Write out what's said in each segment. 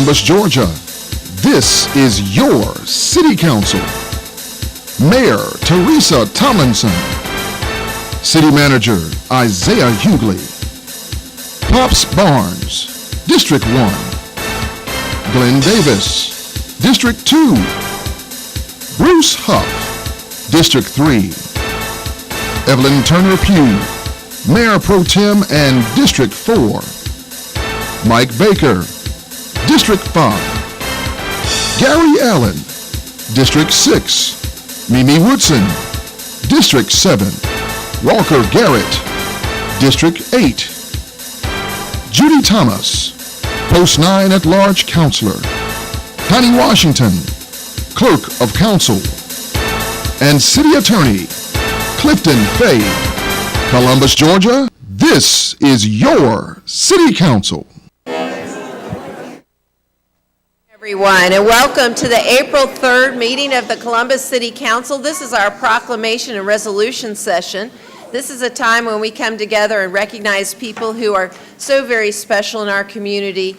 Columbus, Georgia, this is your City Council. Mayor TERESA Tomlinson. City Manager Isaiah HUGLEY. Pops Barnes, District 1. Glenn Davis, District 2. Bruce Huff, District 3. Evelyn Turner Pugh, Mayor Pro Tem and District 4. Mike Baker, District 5. Gary Allen, District 6. Mimi Woodson, District 7. Walker Garrett, District 8. Judy Thomas, Post 9 at-large Counselor. Connie Washington, Clerk of Council. And City Attorney Clifton Fay. Columbus, Georgia, this is your City Council. Everyone, and welcome to the April 3rd meeting of the Columbus City Council. This is our proclamation and resolution session. This is a time when we come together and recognize people who are so very special in our community,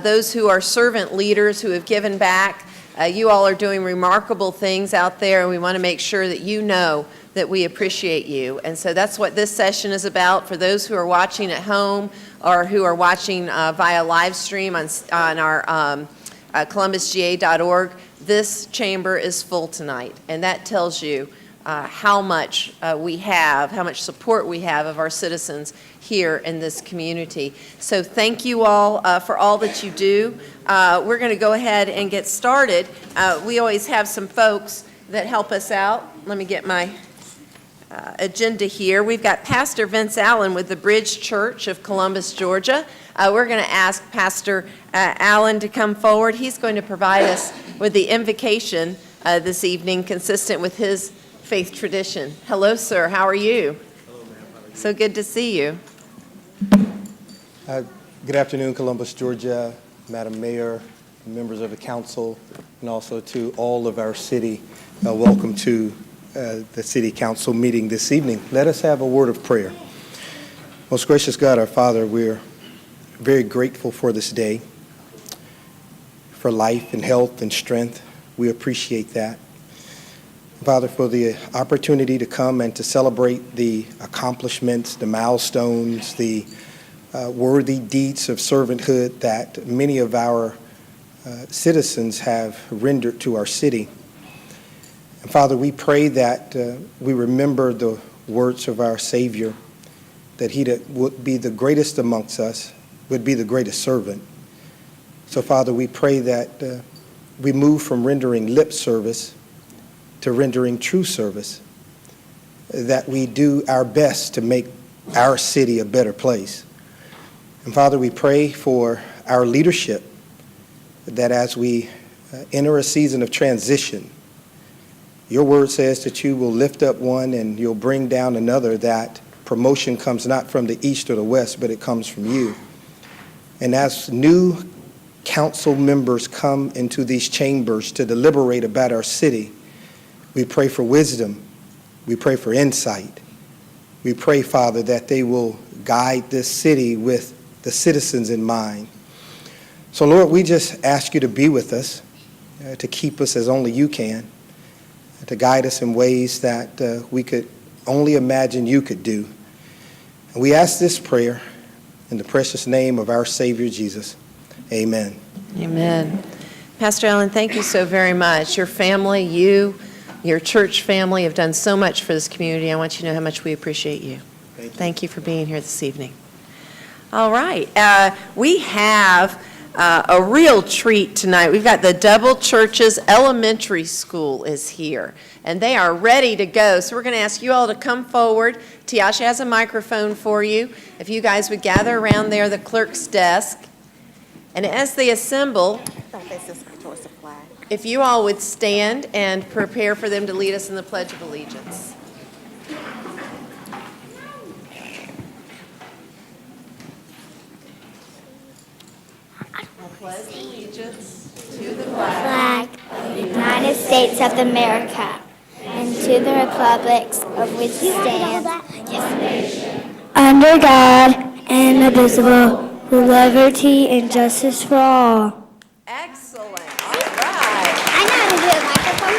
those who are servant leaders who have given back. You all are doing remarkable things out there, and we want to make sure that you know that we appreciate you. And so that's what this session is about. For those who are watching at home or who are watching via live stream on our columbusga.org, this chamber is full tonight, and that tells you how much we have, how much support we have of our citizens here in this community. So thank you all for all that you do. We're going to go ahead and get started. We always have some folks that help us out. Let me get my agenda here. We've got Pastor Vince Allen with the Bridge Church of Columbus, Georgia. We're going to ask Pastor Allen to come forward. He's going to provide us with the invocation this evening, consistent with his faith tradition. Hello, sir. How are you? Hello, ma'am. How are you? So good to see you. Good afternoon, Columbus, Georgia, Madam Mayor, members of the council, and also to all of our city. Welcome to the City Council meeting this evening. Let us have a word of prayer. Most gracious God, our Father, we're very grateful for this day, for life and health and strength. We appreciate that. Father, for the opportunity to come and to celebrate the accomplishments, the milestones, the worthy deeds of servanthood that many of our citizens have rendered to our city. And Father, we pray that we remember the words of our Savior, that he that would be the greatest amongst us would be the greatest servant. So Father, we pray that we move from rendering lip service to rendering true service, that we do our best to make our city a better place. And Father, we pray for our leadership, that as we enter a season of transition, your word says that you will lift up one and you'll bring down another, that promotion comes not from the east or the west, but it comes from you. And as new council members come into these chambers to deliberate about our city, we pray for wisdom. We pray for insight. We pray, Father, that they will guide this city with the citizens in mind. So, Lord, we just ask you to be with us, to keep us as only you can, to guide us in ways that we could only imagine you could do. And we ask this prayer in the precious name of our Savior, Jesus. Amen. Amen. Pastor Allen, thank you so very much. Your family, your church family have done so much for this community. I want you to know how much we appreciate you. Thank you for being here this evening. All right. We have a real treat tonight. We've got the Double Churches Elementary School is here, and they are ready to go. So we're going to ask you all to come forward. Tiasha has a microphone for you. If you guys would gather around there, the clerk's desk. And as they assemble, if you all would stand and prepare for them to lead us in the Pledge of Allegiance. I pledge allegiance to the flag of the United States of America and to the republics of which stand one nation, under God, indivisible, with liberty and justice for all. Excellent. All right. I know how to do a microphone.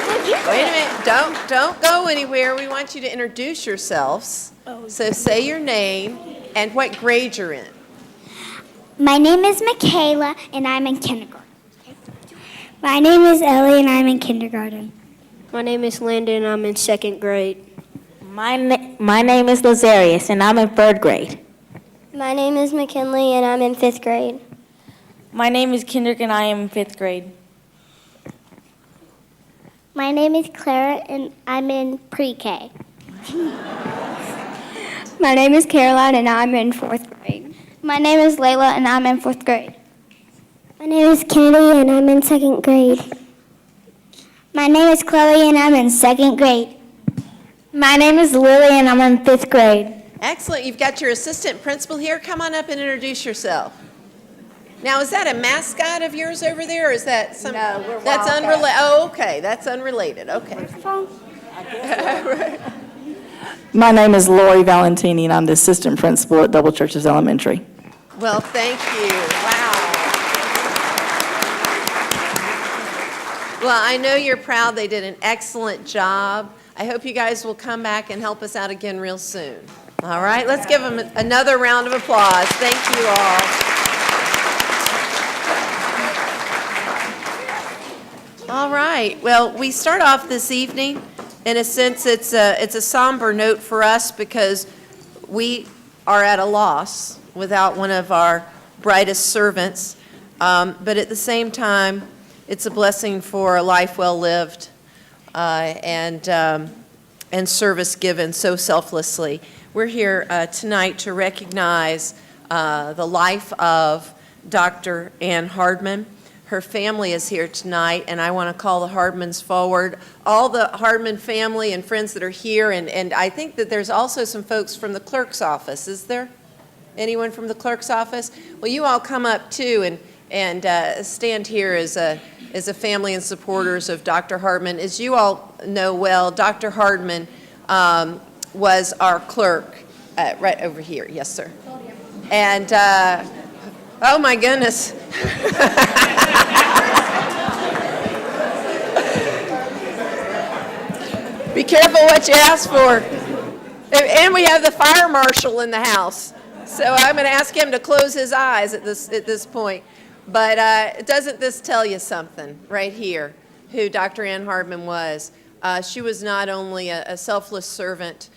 Would you do Wait a it? minute. Don't go anywhere. We want you to introduce yourselves. So say your name and what grade you're in. My name is Michaela, and I'm in kindergarten. My name is Ellie, and I'm in kindergarten. My name is Landon, and I'm in second grade. My name is Lazarius, and I'm in 3rd grade. My name is McKinley, and I'm in 5th grade. My name is Kendrick, and I am in 5th grade. My name is Clara, and I'm in pre-K. My name is Caroline, and I'm in 4th grade. My name is Layla, and I'm in 4th grade. My name is Kennedy, and I'm in 2nd grade. My name is Chloe, and I'm in 2nd grade. My name is Lily, and I'm in 5th grade. Excellent. You've got your assistant principal here. Come on up and introduce yourself. Now, is that a mascot of yours over there, or is that some? No, we're That's Wildcats. unrelated. Oh, okay. That's unrelated. Okay. My name is Lori Valentini, and I'm the assistant principal at Double Churches Elementary. Well, thank you. Wow. Well, I know you're proud. They did an excellent job. I hope you guys will come back and help us out again real soon. All right, let's give them another round of applause. Thank you all. All right, well, we start off this evening. In a sense, it's a somber note for us because we are at a loss without one of our brightest servants. But at the same time, it's a blessing for a life well lived and service given so selflessly. We're here tonight to recognize the life of Dr. Ann Hardman. Her family is here tonight, and I want to call the Hardmans forward. All the Hardman family and friends that are here, and I think that there's also some folks from the clerk's office. Is there anyone from the clerk's office? Well, you all come up too and stand here as a family and supporters of Dr. Hardman. As you all know well, Dr. Hardman was our clerk right over here. Yes, sir. And, oh my goodness. Be careful what you ask for. And we have the fire marshal in the house. So I'm going to ask him to close his eyes at this point. But doesn't this tell you something right here, who Dr. Ann Hardman was? She was not only a selfless servant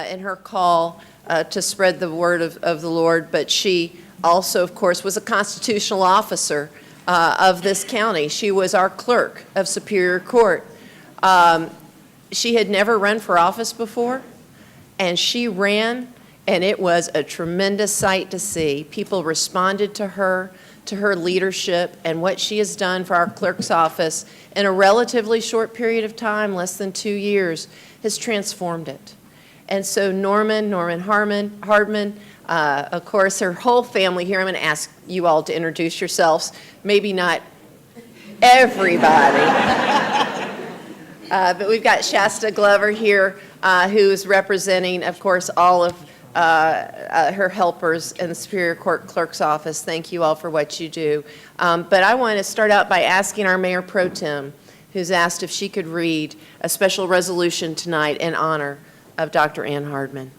in her call to spread the word of the Lord, but she also, of course, was a constitutional officer of this county. She was our clerk of Superior Court. She had never run for office before, and she ran, and it was a tremendous sight to see. People responded to her leadership, and what she has done for our clerk's office in a relatively short period of time, less than 2 years, has transformed it. And so Norman Hardman, of course, her whole family here. I'm going to ask you all to introduce yourselves. Maybe not everybody. But we've got Shasta Glover here, who is representing, of course, all of her helpers in the Superior Court Clerk's Office. Thank you all for what you do. But I want to start out by asking our Mayor Pro Tem, who's asked if she could read a special resolution tonight in honor of Dr. Ann Hardman.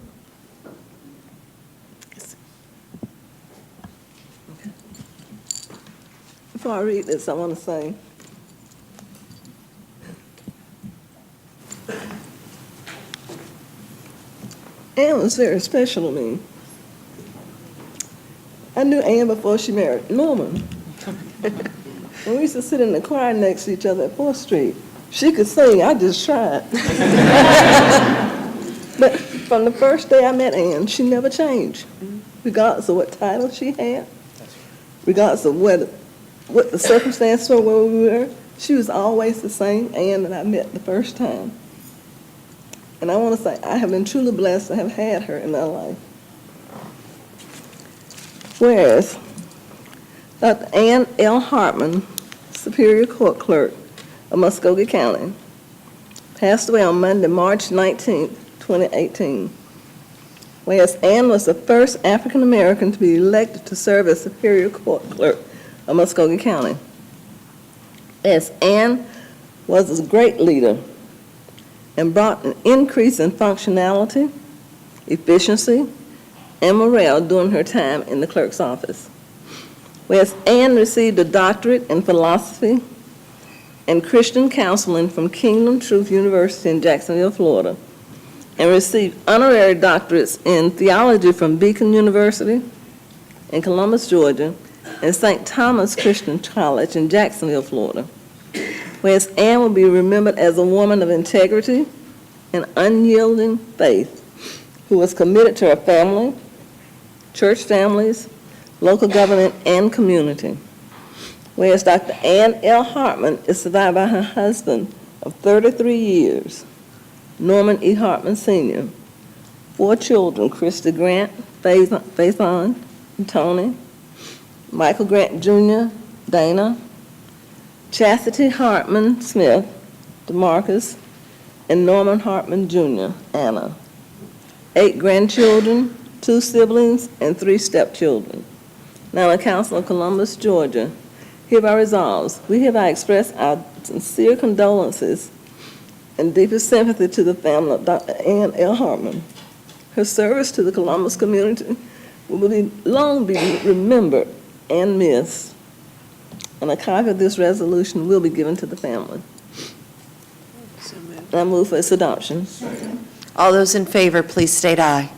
Before I read this, I want to say, Ann was very special to me. I knew Ann before she married Norman. And we used to sit in the choir next to each other at 4th Street. She could sing, I just tried. But from the first day I met Ann, she never changed, regardless of what title she had, regardless of what the circumstances were, where we were. She was always the same Ann that I met the first time. And I want to say I have been truly blessed to have had her in my life. Whereas Dr. Ann L. Hartman, Superior Court Clerk of Muskogee County, passed away on Monday, March 19, 2018. Whereas Ann was the first African American to be elected to serve as Superior Court Clerk of Muskogee County. As Ann was a great leader and brought an increase in functionality, efficiency, and morale during her time in the clerk's office. Whereas Ann received a doctorate in philosophy and Christian counseling from Kingdom Truth University in Jacksonville, Florida, and received honorary doctorates in theology from Beacon University in Columbus, Georgia, and St. Thomas Christian College in Jacksonville, Florida. Whereas Ann will be remembered as a woman of integrity and unyielding faith who was committed to her family, church families, local government, and community. Whereas Dr. Ann L. Hartman is survived by her husband of 33 years, Norman E. Hartman Sr., 4 children, Christy Grant, Faithon, and Tony, Michael Grant Jr., Dana, Chastity Hartman Smith, DeMarcus, and Norman Hartman Jr., Anna. 8 grandchildren, 2 siblings, and 3 stepchildren. Now, the Council of Columbus, Georgia, hereby resolves, we hereby express our sincere condolences and deepest sympathy to the family of Dr. Ann L. Hartman. Her service to the Columbus community will long be remembered and missed, and a copy of this resolution will be given to the family. I move for its adoption. All those in favor, please state aye.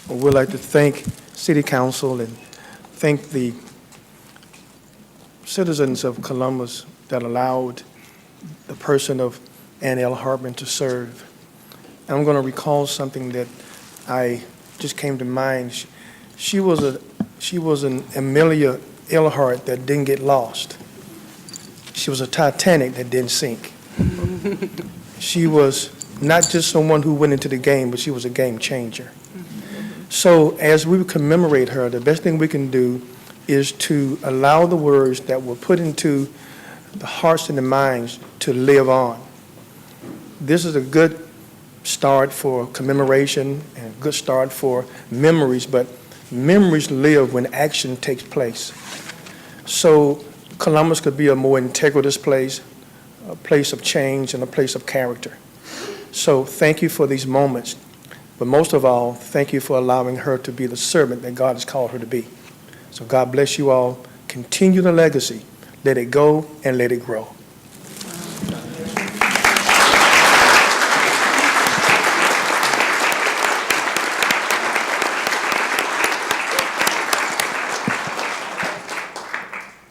We'd like to thank City Council and thank the citizens of Columbus that allowed the person of Ann L. Hartman to serve. And I'm going to recall something that I just came to mind. She was an Amelia Earhart that didn't get lost. She was a Titanic that didn't sink. She was not just someone who went into the game, but she was a game changer. So as we commemorate her, the best thing we can do is to allow the words that were put into the hearts and the minds to live on. This is a good start for commemoration and a good start for memories, but memories live when action takes place. So Columbus could be a more integrated place, a place of change and a place of character. So thank you for these moments. But most of all, thank you for allowing her to be the servant that God has called her to be. So God bless you all. Continue the legacy. Let it go and let it grow.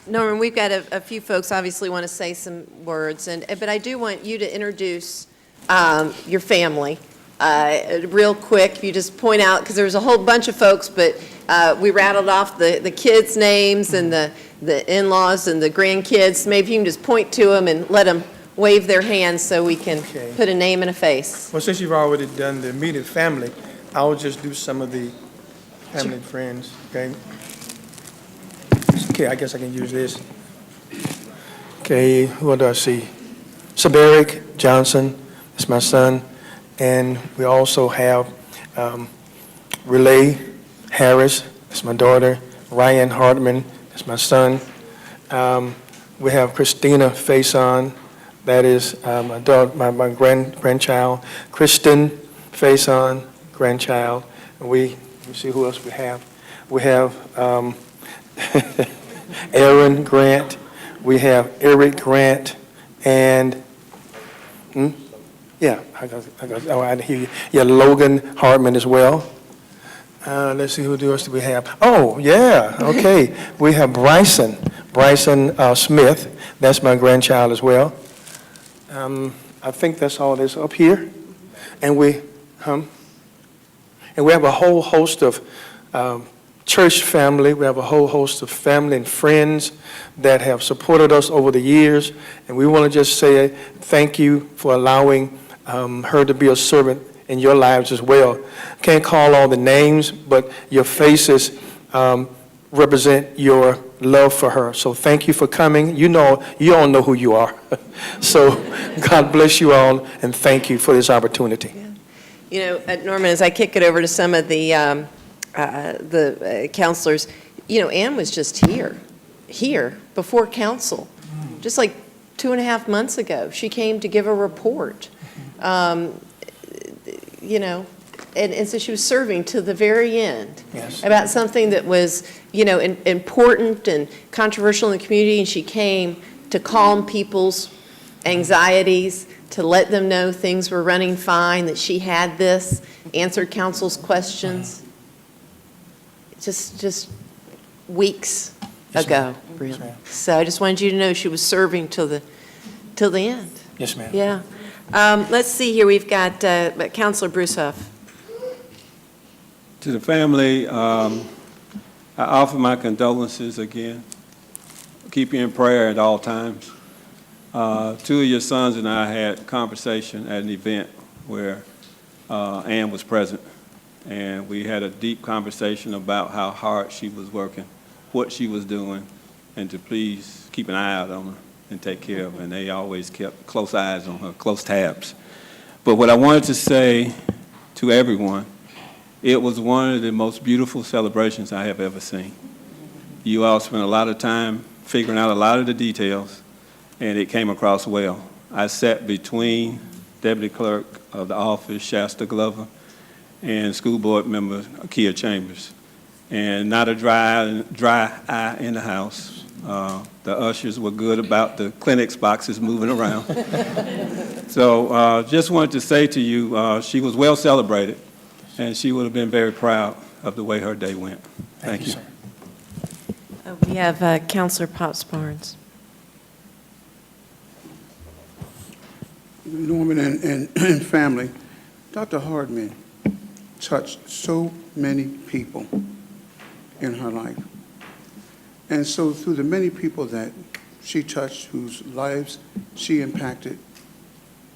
Norman, we've got a few folks obviously want to say some words, but I do want you to introduce your family. Real quick, if you just point out, because there was a whole bunch of folks, but we rattled off the kids' names and the in-laws and the grandkids. Maybe you can just point to them and let them wave their hands so we can put a name and a face. Well, since you've already done the immediate family, I'll just do some of the family and friends, okay? Okay, I guess I can use this. Okay, what do I see? Saberic Johnson, that's my son. And we also have Relay Harris, that's my daughter. Ryan Hartman, that's my son. We have Christina Faison, that is my daughter, my grandchild. Kristen Faison, grandchild. And let me see who else we have. We have Aaron Grant. We have Eric Grant, and yeah, I didn't hear you. Yeah, Logan Hartman as well. Let's see, who else do we have? Oh, yeah, okay. We have Bryson Smith. That's my grandchild as well. I think that's all that's up here. And we have a whole host of church family. We have a whole host of family and friends that have supported us over the years, and we want to just say thank you for allowing her to be a servant in your lives as well. Can't call all the names, but your faces represent your love for her. So thank you for coming. You all know who you are. So God bless you all, and thank you for this opportunity. Yeah. You know, Norman, as I kick it over to some of the counselors, you know, Ann was just here before council, just like 2.5 months ago. She came to give a report, you know, and so she was serving to the very end. Yes. About something that was, you know, important and controversial in the community, and she came to calm people's anxieties, to let them know things were running fine, that she had this, answered council's questions. Just weeks ago, really. So I just wanted you to know she was serving till the end. Yes, ma'am. Yeah. Let's see here. We've got Councilor Bruce Huff. To the family, I offer my condolences again. Keep you in prayer at all times. 2 of your sons and I had a conversation at an event where Ann was present, and we had a deep conversation about how hard she was working, what she was doing, and to please keep an eye out on her and take care of her. And they always kept close eyes on her, close tabs. But what I wanted to say to everyone, it was one of the most beautiful celebrations I have ever seen. You all spent a lot of time figuring out a lot of the details, and it came across well. I sat between Deputy Clerk of the office, Shasta Glover, and School Board Member Kia Chambers. And not a dry eye in the house. The ushers were good about the Kleenex boxes moving around. So just wanted to say to you, she was well celebrated, and she would have been very proud of the way her day went. Thank you. Sir. We have Councilor Pops Barnes. Norman and family, Dr. Hardman touched so many people in her life. And so through the many people that she touched, whose lives she impacted,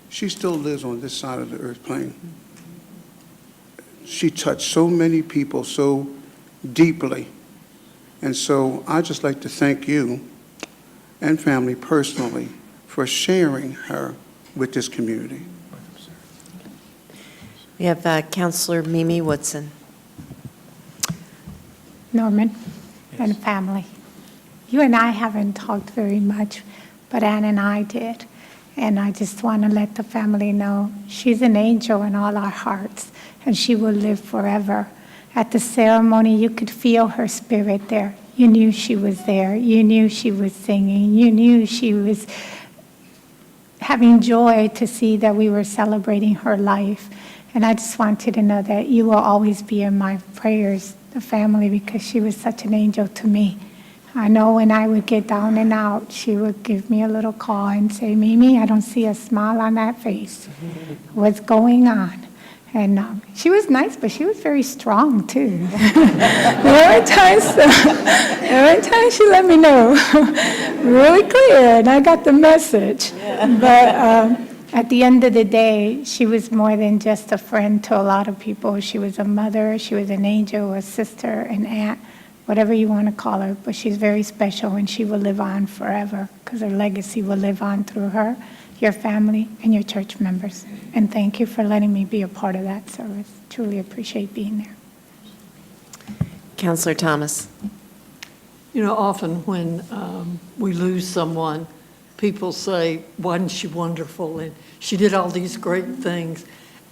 she still lives on this side of the earth plane. She touched so many people so deeply. And so I'd just like to thank you and family personally for sharing her with this community. We have Councilor Mimi Woodson. Norman and family, you and I haven't talked very much, but Ann and I did. And I just want to let the family know she's an angel in all our hearts, and she will live forever. At the ceremony, you could feel her spirit there. You knew she was there. You knew she was singing. You knew she was having joy to see that we were celebrating her life. And I just wanted to know that you will always be in my prayers, the family, because she was such an angel to me. I know when I would get down and out, she would give me a little call and say, Mimi, I don't see a smile on that face. What's going on? And she was nice, but she was very strong, too. every time she let me know really clear, and I got the message. But at the end of the day, she was more than just a friend to a lot of people. She was a mother, she was an angel, a sister, an aunt, whatever you want to call her. But she's very special, and she will live on forever because her legacy will live on through her, your family, and your church members. And thank you for letting me be a part of that service. Truly appreciate being there. Councilor Thomas. You know, often when we lose someone, people say, wasn't she wonderful? And she did all these great things.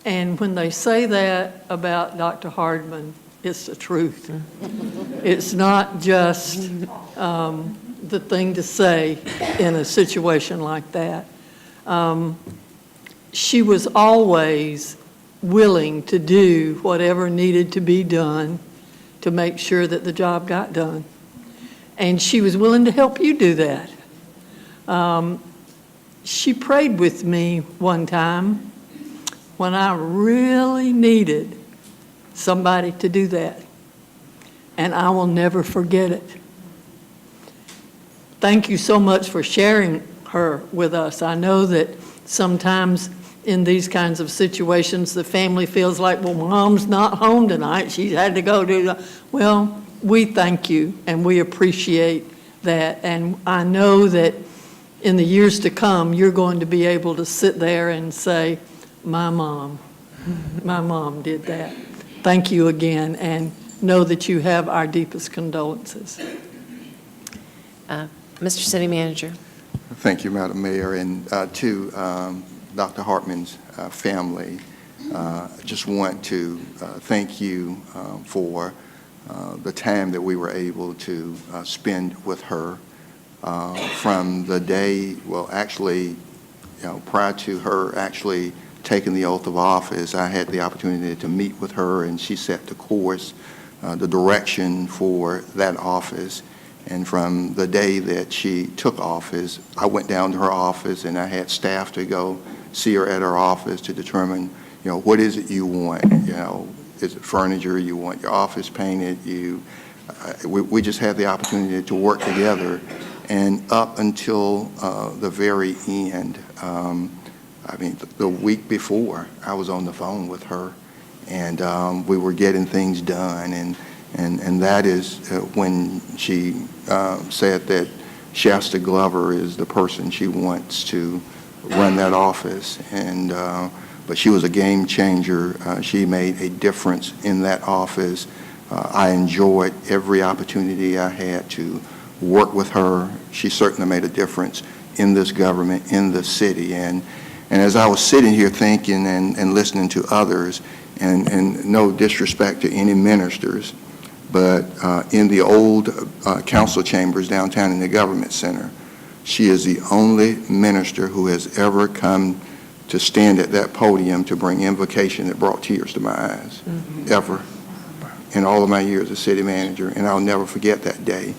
And when they say that about Dr. Hardman, it's the truth. It's not just the thing to say in a situation like that. She was always willing to do whatever needed to be done to make sure that the job got done. And she was willing to help you do that. She prayed with me one time when I really needed somebody to do that. and I will never forget it. Thank you so much for sharing her with us. I know that sometimes in these kinds of situations, the family feels like, well, Mom's not home tonight. She's had to go do that. Well, we thank you, and we appreciate that. And I know that in the years to come, you're going to be able to sit there and say, my mom did that. Thank you again, and know that you have our deepest condolences. Mr. City Manager. Thank you, Madam Mayor, and to Dr. Hartman's family, I just want to thank you for the time that we were able to spend with her from the day, well, actually, prior to her actually taking the oath of office, I had the opportunity to meet with her, and she set the course, the direction for that office. And from the day that she took office, I went down to her office, and I had staff to go see her at her office to determine, what is it you want? Is it furniture? You want your office painted? We just had the opportunity to work together. And up until the very end, the week before, I was on the phone with her, and we were getting things done. And that is when she said that Shasta Glover is the person she wants to run that office. But she was a game changer. She made a difference in that office. I enjoyed every opportunity I had to work with her. She certainly made a difference in this government, in the city. And as I was sitting here thinking and listening to others, and no disrespect to any ministers, but in the old council chambers downtown in the government center, she is the only minister who has ever come to stand at that podium to bring invocation that brought tears to my eyes, ever, in all of my years as city manager, and I'll never forget that day.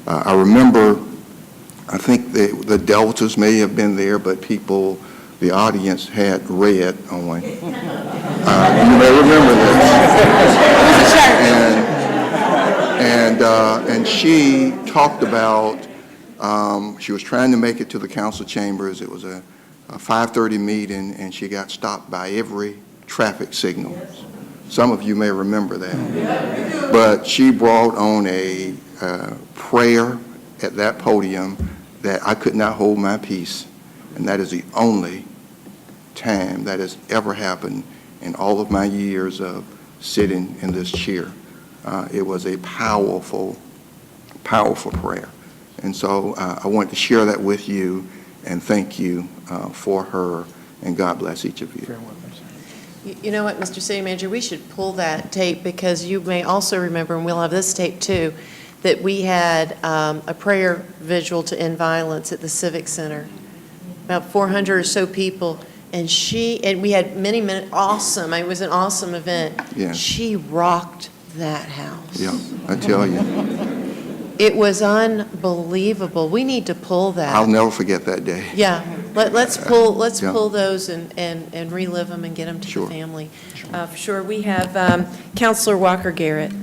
I remember, I think the Deltas may have been there, but the audience had red on. You may remember that. And she talked about, she was trying to make it to the council chambers. It was a 5:30 meeting, and she got stopped by every traffic signal. Some of you may remember that. But she brought on a prayer at that podium that I could not hold my peace. And that is the only time that has ever happened in all of my years of sitting in this chair. It was a powerful, powerful prayer. And so I want to share that with you and thank you for her, and God bless each of you. You know what, Mr. City Manager, we should pull that tape, because you may also remember, and we'll have this tape too, that we had a prayer vigil to end violence at the Civic Center. About 400 or so people, and we had many, awesome, it was an awesome event. Yeah. She rocked that house. Yeah, I tell you. It was unbelievable. We need to pull that. I'll never forget that day. Yeah, let's pull those and relive them and get them to the family. For sure. We have Councilor Walker Garrett.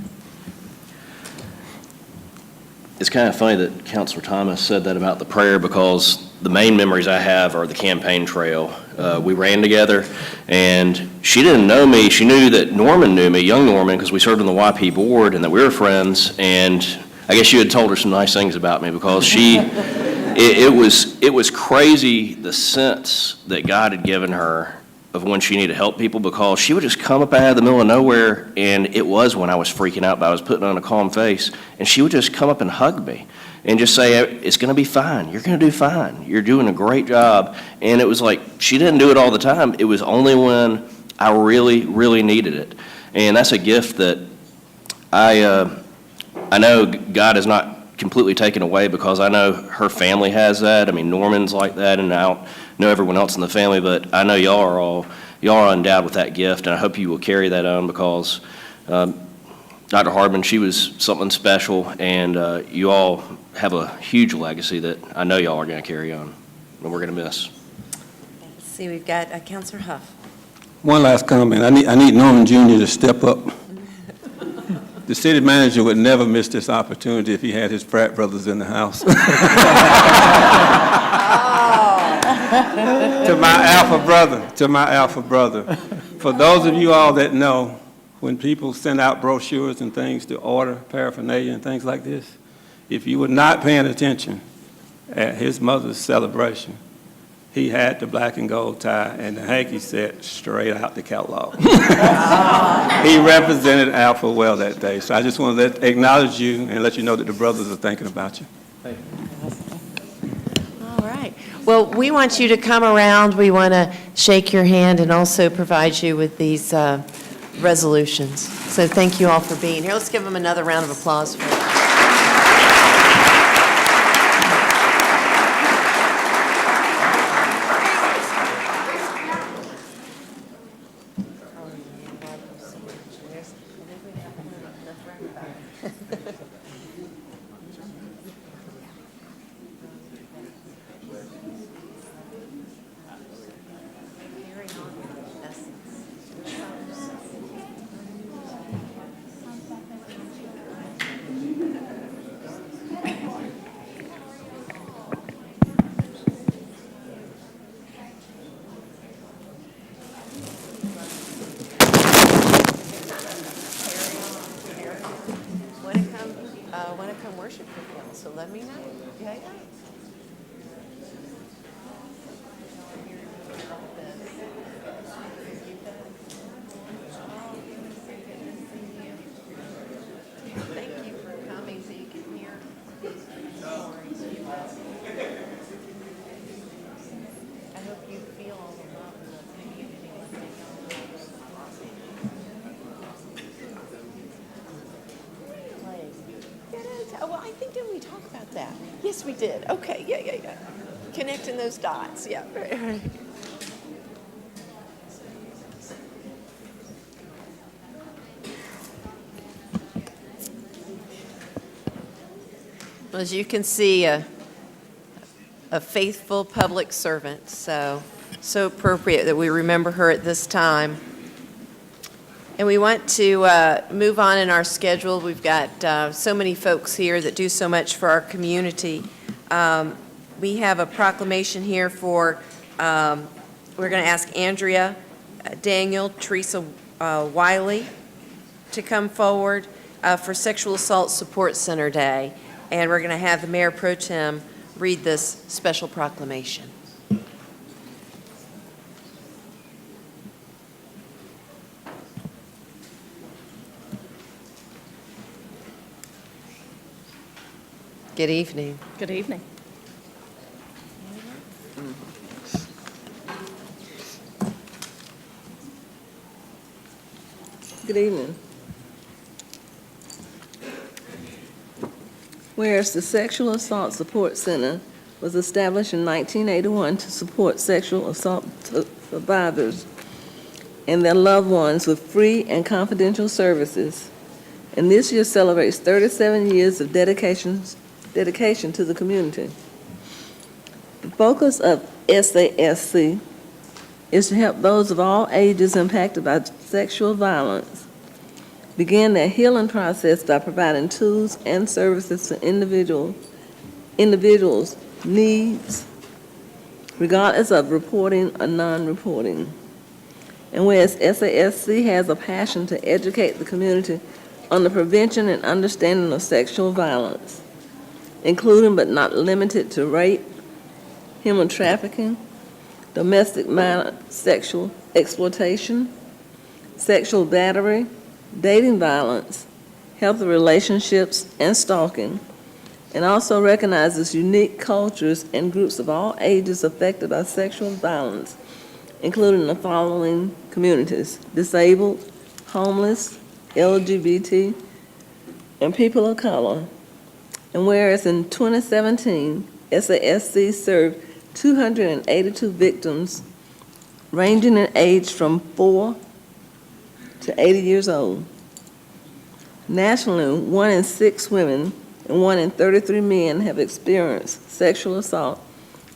It's kind of funny that Councilor Thomas said that about the prayer, because the main memories I have are the campaign trail. We ran together, and she didn't know me. She knew that Norman knew me, young Norman, because we served on the YP board and that we were friends. And I guess you had told her some nice things about me, because it was crazy the sense that God had given her of when she needed to help people, because she would just come up out of the middle of nowhere, and it was when I was freaking out, but I was putting on a calm face, and she would just come up and hug me and just say, it's going to be fine. You're going to do fine. You're doing a great job. And it was like, she didn't do it all the time. It was only when I really, really needed it. And that's a gift that I know God has not completely taken away, because I know her family has that. I mean, Norman's like that, and I don't know everyone else in the family, but I know y'all are endowed with that gift, and I hope you will carry that on, because Dr. Hardman, she was something special, and you all have a huge legacy that I know y'all are going to carry on, and we're going to miss. Let's see, we've got Councilor Huff. One last comment. I need Norman Jr. to step up. The city manager would never miss this opportunity if he had his frat brothers in the house. To my alpha brother. For those of you all that know, when people send out brochures and things to order paraphernalia and things like this, if you were not paying attention at his mother's celebration, he had the black and gold tie and the hanky set straight out the catalog. He represented Alpha well that day. So I just want to acknowledge you and let you know that the brothers are thinking about you. Thank you. All right. Well, we want you to come around. We want to shake your hand and also provide you with these resolutions. So thank you all for being here. Let's give them another round of applause for it. Want to come worship with him, so let me know. Okay? Thank you for coming so you can hear these stories. I hope you feel all the love in the community. Well, I think, didn't we talk about that? Yes, we did. Okay, yeah. Connecting those dots, yeah. Right. Well, as you can see, a faithful public servant, so appropriate that we remember her at this time. And we want to move on in our schedule. We've got so many folks here that do so much for our community. We have a proclamation here for, we're going to ask Andrea Daniel, Teresa Wiley to come forward for Sexual Assault Support Center Day. And we're going to have the Mayor Pro Tem read this special proclamation. Good evening. Good evening. Good evening. Whereas the Sexual Assault Support Center was established in 1981 to support sexual assault survivors and their loved ones with free and confidential services, and this year celebrates 37 years of dedication to the community. The focus of SASC is to help those of all ages impacted by sexual violence begin their healing process by providing tools and services to individuals' needs, regardless of reporting or non-reporting. And whereas SASC has a passion to educate the community on the prevention and understanding of sexual violence, including but not limited to rape, human trafficking, domestic violence, sexual exploitation, sexual battery, dating violence, healthy relationships, and stalking, and also recognizes unique cultures and groups of all ages affected by sexual violence, including the following communities: disabled, homeless, LGBT, and people of color. And whereas in 2017, SASC served 282 victims ranging in age from 4 to 80 years old. Nationally, 1 in 6 women and 1 in 33 men have experienced sexual assault,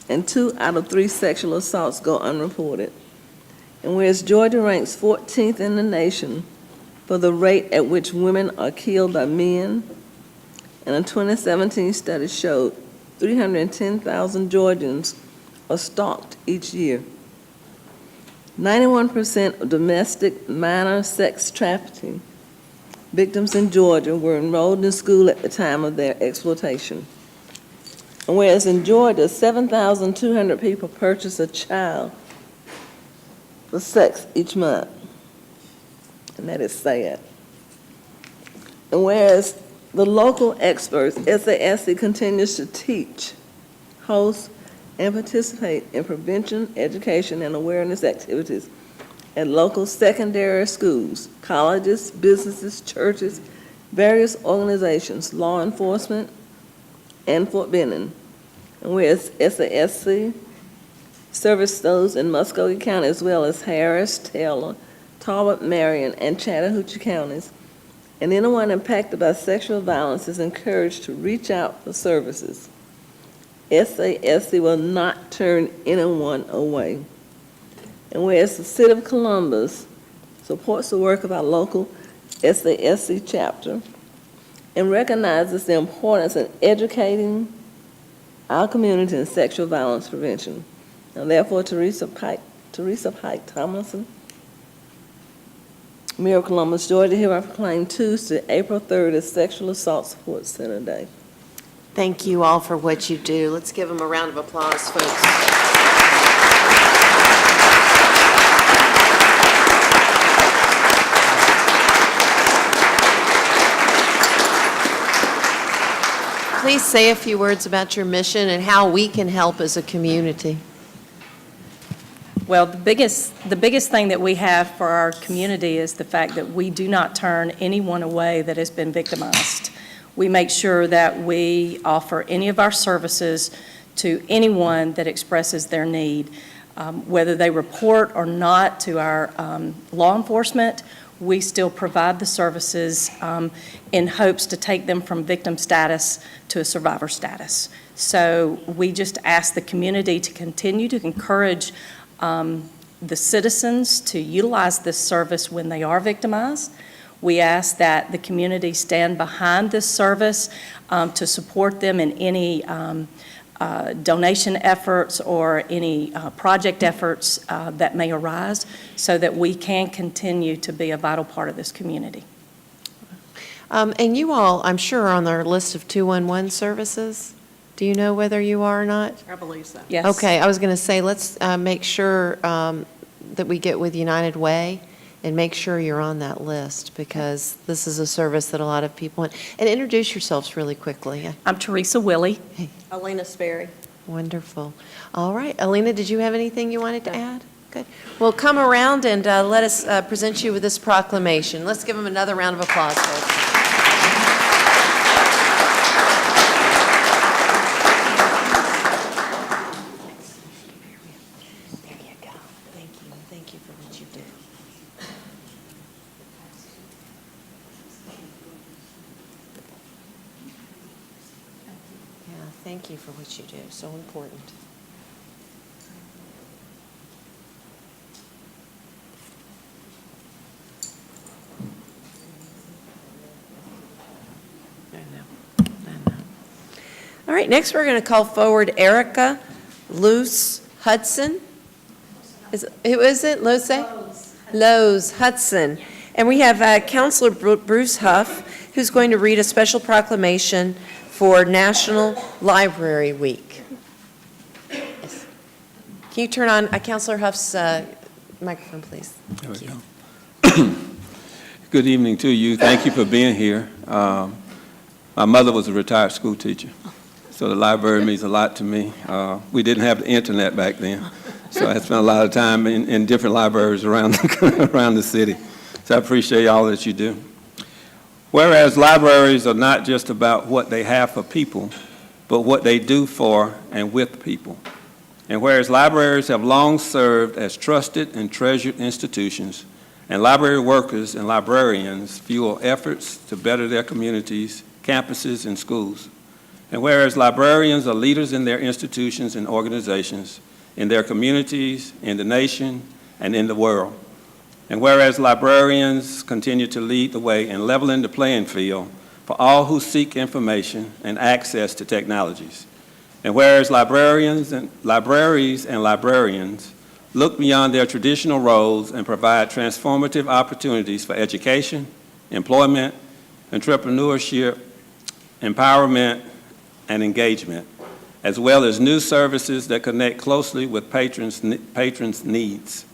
and 2 out of 3 sexual assaults go unreported. And whereas Georgia ranks 14th in the nation for the rate at which women are killed by men. And a 2017 study showed 310,000 Georgians are stalked each year. 91% of domestic minor sex trafficking victims in Georgia were enrolled in school at the time of their exploitation. And whereas in Georgia, 7,200 people purchase a child for sex each month, and that is sad. And whereas the local experts, SASC continues to teach, host, and participate in prevention, education, and awareness activities at local secondary schools, colleges, businesses, churches, various organizations, law enforcement, and Fort Benning. And whereas SASC service those in Muscogee County as well as Harris, Taylor, Talbot, Marion, and Chattahoochee counties. And anyone impacted by sexual violence is encouraged to reach out for services. SASC will not turn anyone away. And whereas the City of Columbus supports the work of our local SASC chapter and recognizes the importance in educating our community in sexual violence prevention. And therefore, Teresa Pike Tomlinson, Mayor of Columbus, Georgia, hereby proclaim Tuesday, April 3rd as Sexual Assault Support Center Day. Thank you all for what you do. Let's give them a round of applause, folks. Please say a few words about your mission and how we can help as a community. Well, the biggest thing that we have for our community is the fact that we do not turn anyone away that has been victimized. We make sure that we offer any of our services to anyone that expresses their need. Whether they report or not to our law enforcement, we still provide the services in hopes to take them from victim status to a survivor status. So we just ask the community to continue to encourage the citizens to utilize this service when they are victimized. We ask that the community stand behind this service to support them in any donation efforts or any project efforts that may arise so that we can continue to be a vital part of this community. And you all, I'm sure, are on our list of 211 services. Do you know whether you are or not? I believe so. Yes. Okay, I was going to say, let's make sure that we get with United Way and make sure you're on that list, because this is a service that a lot of people want. And introduce yourselves really quickly. I'm Teresa Willie. Hey. Elena Sperry. Wonderful. All right, Alina, did you have anything you wanted to add? Good. Well, come around and let us present you with this proclamation. Let's give them another round of applause, folks. Thank you for what you do. So important. I know. All right, next we're going to call forward Erica Luce Hudson. Who is it? Lowe's Hudson. And we have Councilor Bruce Huff, who's going to read a special proclamation for National Library Week. Yes. Can you turn on Councilor Huff's microphone, please? There we go. Good evening to you. Thank you for being here. My mother was a retired school teacher, so the library means a lot to me. We didn't have the internet back then, so I spent a lot of time in different libraries around the city. So I appreciate all that you do. Whereas libraries are not just about what they have for people, but what they do for and with people. And whereas libraries have long served as trusted and treasured institutions, and library workers and librarians fuel efforts to better their communities, campuses, and schools. And whereas librarians are leaders in their institutions and organizations, in their communities, in the nation, and in the world. And whereas librarians continue to lead the way in leveling the playing field for all who seek information and access to technologies. And whereas libraries and librarians look beyond their traditional roles and provide transformative opportunities for education, employment, entrepreneurship, empowerment, and engagement, as well as new services that connect closely with patrons' needs.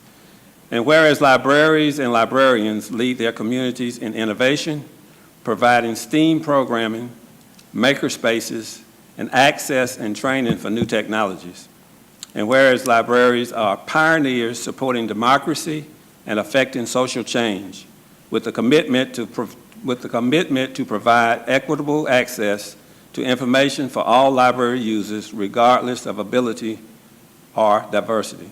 And whereas libraries and librarians lead their communities in innovation, providing STEAM programming, maker spaces, and access and training for new technologies. And whereas libraries are pioneers supporting democracy and affecting social change with the commitment to provide equitable access to information for all library users regardless of ability or diversity.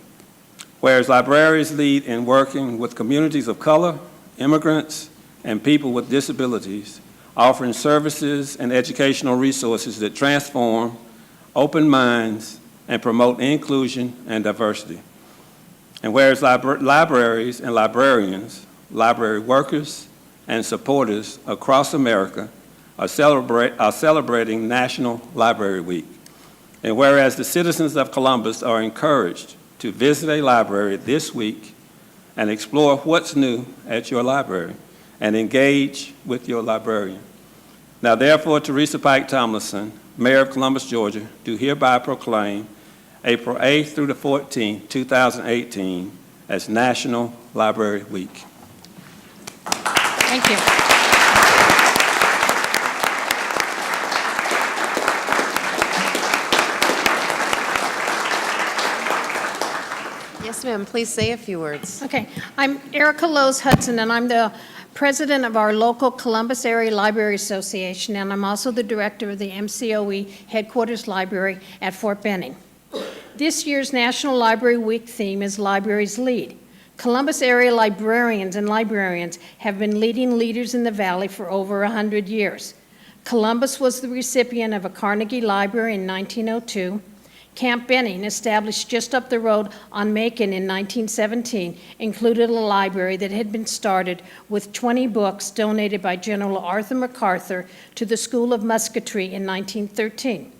Whereas libraries lead in working with communities of color, immigrants, and people with disabilities, offering services and educational resources that transform, open minds, and promote inclusion and diversity. And whereas libraries and librarians, library workers, and supporters across America are celebrating National Library Week. And whereas the citizens of Columbus are encouraged to visit a library this week and explore what's new at your library and engage with your librarian. Now, therefore, TERESA Pike Tomlinson, Mayor of Columbus, Georgia, do hereby proclaim April 8th through the 14th, 2018 as National Library Week. Thank you. Yes, ma'am. Please say a few words. Okay. I'm Erica Lowe's Hudson, and I'm the president of our local Columbus Area Library Association, and I'm also the director of the MCOE Headquarters Library at Fort Benning. This year's National Library Week theme is Libraries Lead. Columbus area librarians and librarians have been leading leaders in the Valley for over 100 years. Columbus was the recipient of a Carnegie Library in 1902. Camp Benning, established just up the road on Macon in 1917, included a library that had been started with 20 books donated by General Arthur MacArthur to the School of Musketry in 1913.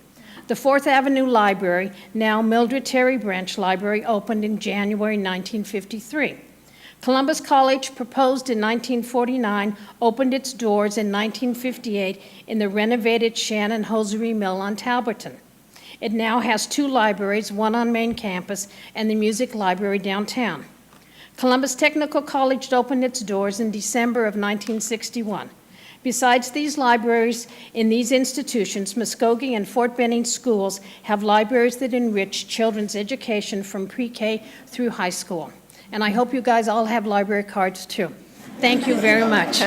The Fourth Avenue Library, now Mildred Terry Branch Library, opened in January 1953. Columbus College, proposed in 1949, opened its doors in 1958 in the renovated Shannon Hosiery Mill on Talbotton. It now has 2 libraries, one on main campus and the music library downtown. Columbus Technical College opened its doors in December of 1961. Besides these libraries in these institutions, Muskogee and Fort Benning schools have libraries that enrich children's education from pre-K through high school. And I hope you guys all have library cards too. Thank you very much.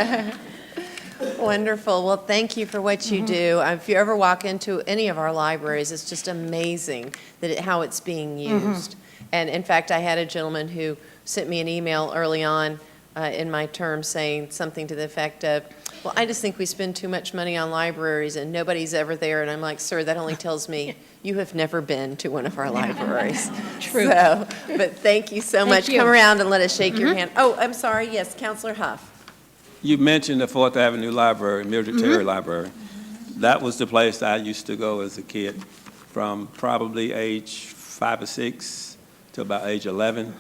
Wonderful. Well, thank you for what you do. If you ever walk into any of our libraries, it's just amazing that how it's being used. And in fact, I had a gentleman who sent me an email early on in my term saying something to the effect of, well, I just think we spend too much money on libraries and nobody's ever there. And I'm like, sir, that only tells me you have never been to one of our libraries. True. So, but thank you so much. you. Come around and let us shake your hand. Oh, I'm sorry. Yes, Councilor Huff. You mentioned the Fourth Avenue Library, Mildred Terry Library. That was the place I used to go as a kid from probably age 5 or 6 to about age 11.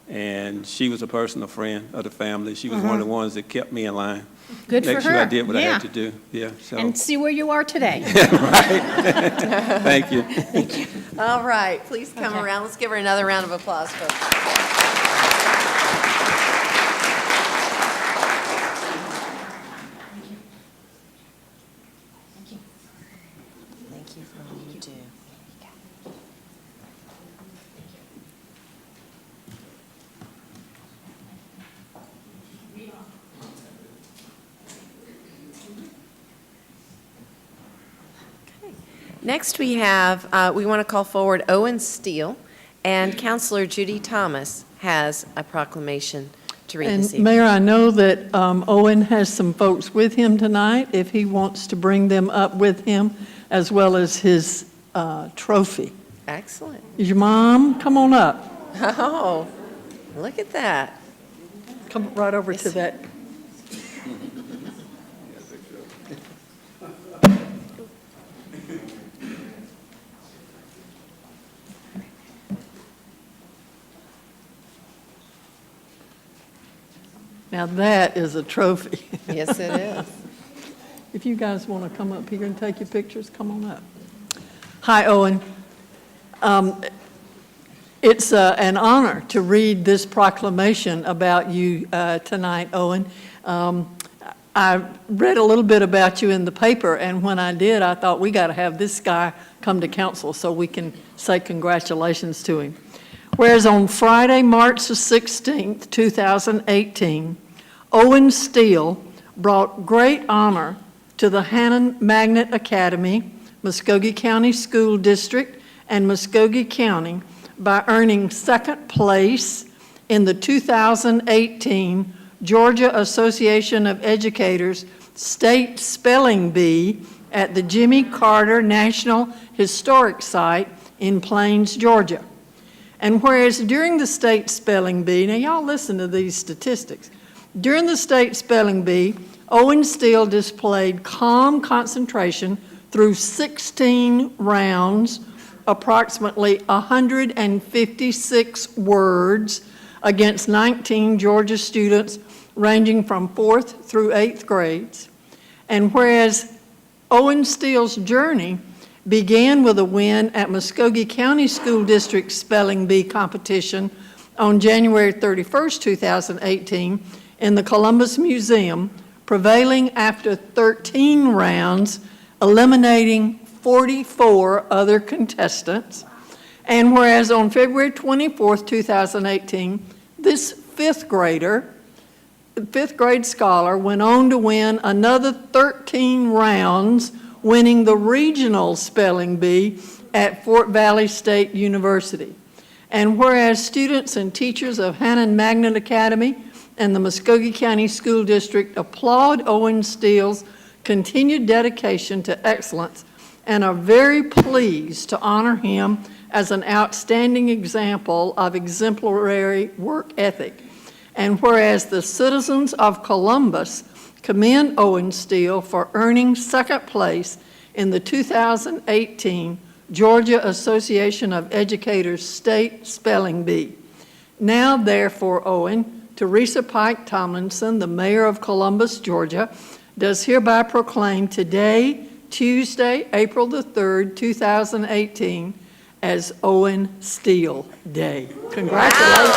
And she was a personal friend of the family. She was one of the ones that kept me in line. Good for her. Make sure I did what I had to do. Yeah. So. And see where you are today. Right. Thank you. Thank you. All right. Please come around. Let's give her another round of applause, folks. Next we have, we want to call forward Owen Steele, and Councilor Judy Thomas has a proclamation to read this And evening. Mayor, I know that Owen has some folks with him tonight, if he wants to bring them up with him, as well as his trophy. Excellent. Is your mom? Come on up. Oh, look at that. come right over to that. Now that is a trophy. Yes, it is. If you guys want to come up here and take your pictures, come on up. Hi, Owen. It's an honor to read this proclamation about you tonight, Owen. I read a little bit about you in the paper, and when I did, I thought we got to have this guy come to council so we can say congratulations to him. Whereas on Friday, March the 16th, 2018, Owen Steele brought great honor to the Hannon Magnet Academy, Muskogee County School District, and Muskogee County by earning second place in the 2018 Georgia Association of Educators State Spelling Bee at the Jimmy Carter National Historic Site in Plains, Georgia. And whereas during the state spelling bee, now y'all listen to these statistics, during the state spelling bee, Owen Steele displayed calm concentration through 16 rounds, approximately 156 words against 19 Georgia students ranging from 4th through 8th grades. And whereas Owen Steele's journey began with a win at Muskogee County School District Spelling Bee competition on January 31st, 2018 in the Columbus Museum, prevailing after 13 rounds, eliminating 44 other contestants. And whereas on February 24th, 2018, this fifth grade scholar went on to win another 13 rounds, winning the regional spelling bee at Fort Valley State University. And whereas students and teachers of Hannon Magnet Academy and the Muskogee County School District applaud Owen Steele's continued dedication to excellence and are very pleased to honor him as an outstanding example of exemplary work ethic. And whereas the citizens of Columbus commend Owen Steele for earning second place in the 2018 Georgia Association of Educators State Spelling Bee. Now, therefore, Owen, TERESA Pike Tomlinson, the mayor of Columbus, Georgia, does hereby proclaim today, Tuesday, April the 3rd, 2018, as Owen Steele Day. Congratulations.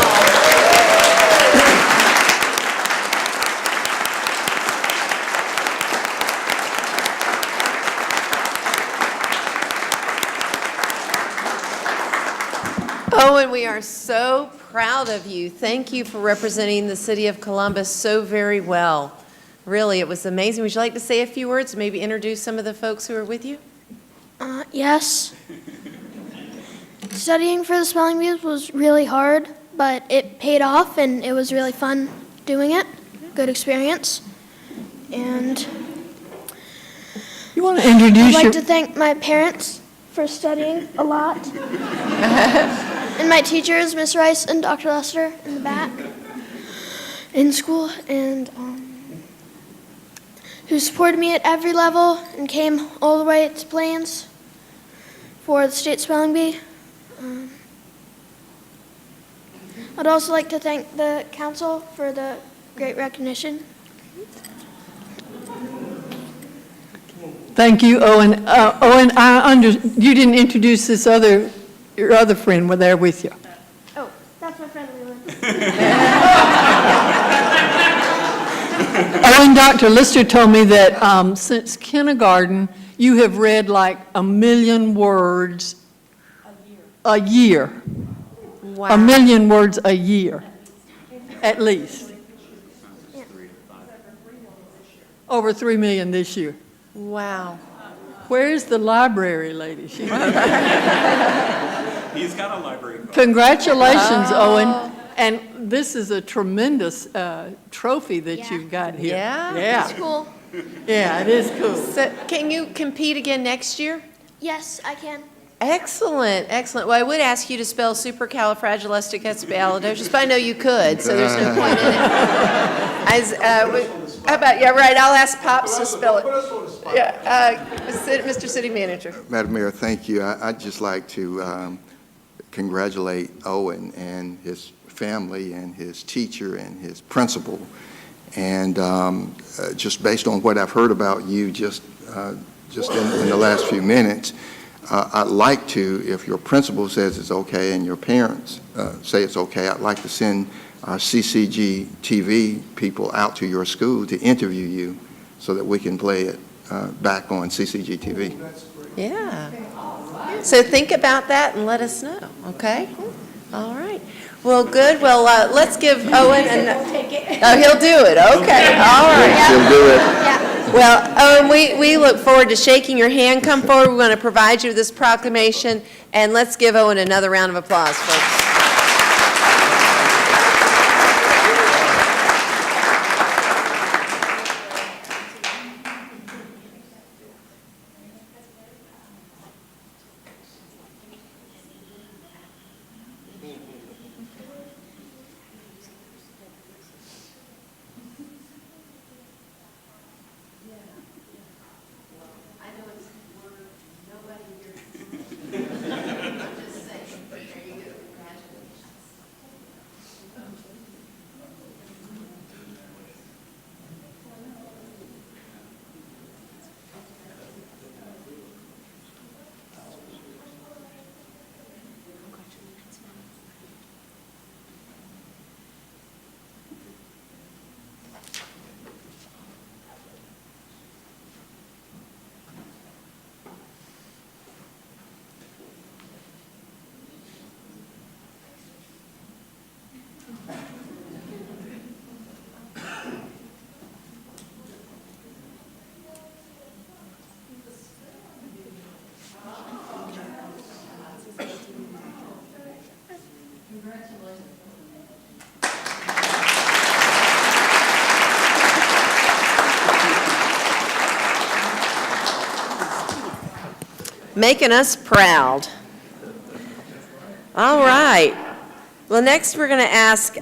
Owen, we are so proud of you. Thank you for representing the city of Columbus so very well. Really, it was amazing. Would you like to say a few words, maybe introduce some of the folks who are with you? Yes. Studying for the spelling bees was really hard, but it paid off and it was really fun doing it. Good experience. And you want to introduce I'd like to thank my parents for studying a lot. And my teachers, Miss Rice and Dr. Lester in the back in school, and who supported me at every level and came all the way to Plains for the state spelling bee. I'd also like to thank the council for the great recognition. Thank you, Owen. Owen, you didn't introduce your other friend. Were there with you? Oh, that's my friend Leland. Owen, Dr. Lister told me that since kindergarten, you have read like 1 million words a year. Wow. 1 million words a year, at least. Yeah. Over 3 million this year. Wow. Where's the library lady? He's got a library card. Congratulations, Owen. And this is a tremendous trophy that you've got here. Yeah. It's cool. Yeah, it is cool. So, can you compete again next year? Yes, I can. Excellent, excellent. Well, I would ask you to spell supercalifragilisticexpialidocious, but I know you could, so there's no point in it. How about, yeah, right, I'll ask Pops to spell it. Yeah, Mr. City Manager. Madam Mayor, thank you. I'd just like to congratulate Owen and his family and his teacher and his principal. And just based on what I've heard about you just in the last few minutes, I'd like to, if your principal says it's okay and your parents say it's okay, I'd like to send our CCG TV people out to your school to interview you so that we can play it back on CCG TV. Yeah. So think about that and let us know, okay? All right. Well, good. Well, let's give Owen oh, he'll do it. Okay. All right. He'll do it. Well, Owen, we look forward to shaking your hand. Come forward. We're going to provide you with this proclamation, and let's give Owen another round of applause, folks. Making us proud. All right. Well, next we're going to ask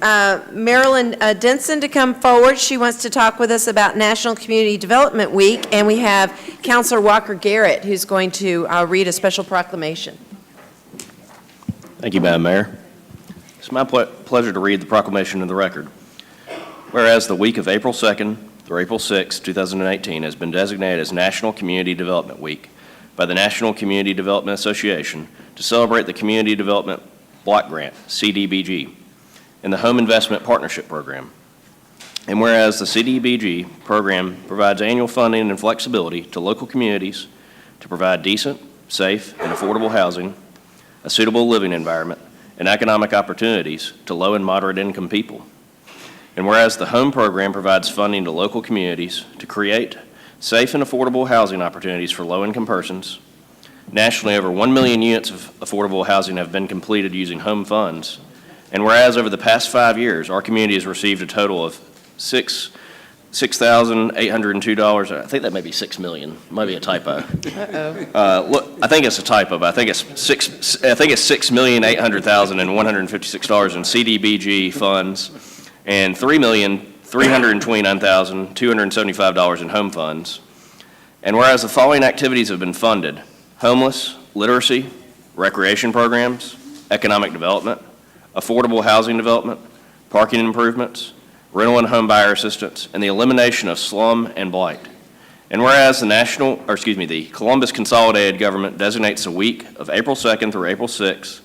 Marilyn Denson to come forward. She wants to talk with us about National Community Development Week, and we have Councilor Walker Garrett who's going to read a special proclamation. Thank you, Madam Mayor. It's my pleasure to read the proclamation into the record. Whereas the week of April 2nd through April 6, 2018 has been designated as National Community Development Week by the National Community Development Association to celebrate the Community Development Block Grant, CDBG, and the Home Investment Partnership Program. And whereas the CDBG program provides annual funding and flexibility to local communities to provide decent, safe, and affordable housing, a suitable living environment, and economic opportunities to low and moderate income people. And whereas the HOME program provides funding to local communities to create safe and affordable housing opportunities for low-income persons. Nationally, over 1 million units of affordable housing have been completed using HOME funds. And whereas over the past 5 years, our community has received a total of $6,802. I think that may be 6 million. Might be a typo. Look, I think it's a typo, but I think it's $6,800,156 in CDBG funds and $3,329,275 in home funds. And whereas the following activities have been funded: homeless, literacy, recreation programs, economic development, affordable housing development, parking improvements, rental and home buyer assistance, and the elimination of slum and blight. And whereas the Columbus Consolidated Government designates the week of April 2nd through April 6th,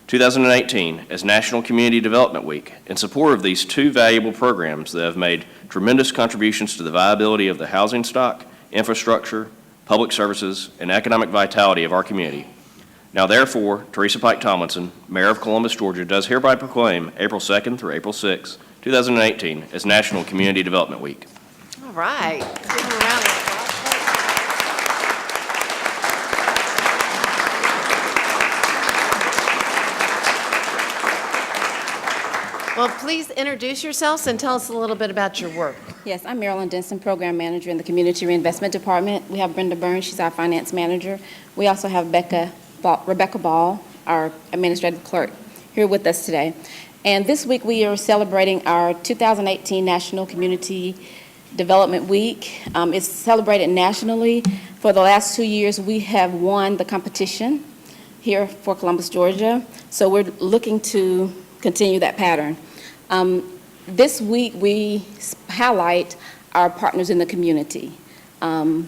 2018 as National Community Development Week in support of these two valuable programs that have made tremendous contributions to the viability of the housing stock, infrastructure, public services, and economic vitality of our community. Now therefore, Teresa Pike Tomlinson, Mayor of Columbus, Georgia, does hereby proclaim April 2nd through April 6th, 2018 as National Community Development Week. All right. Give them a round of applause. Well, please introduce yourselves and tell us a little bit about your work. Yes, I'm Marilyn Denson, Program Manager in the Community Reinvestment Department. We have Brenda Burns, she's our Finance Manager. We also have Becca Rebecca Ball, our administrative clerk, here with us today. And this week we are celebrating our 2018 National Community Development Week. It's celebrated nationally. For the last 2 years, we have won the competition here for Columbus, Georgia. So we're looking to continue that pattern. This week, we highlight our partners in the community.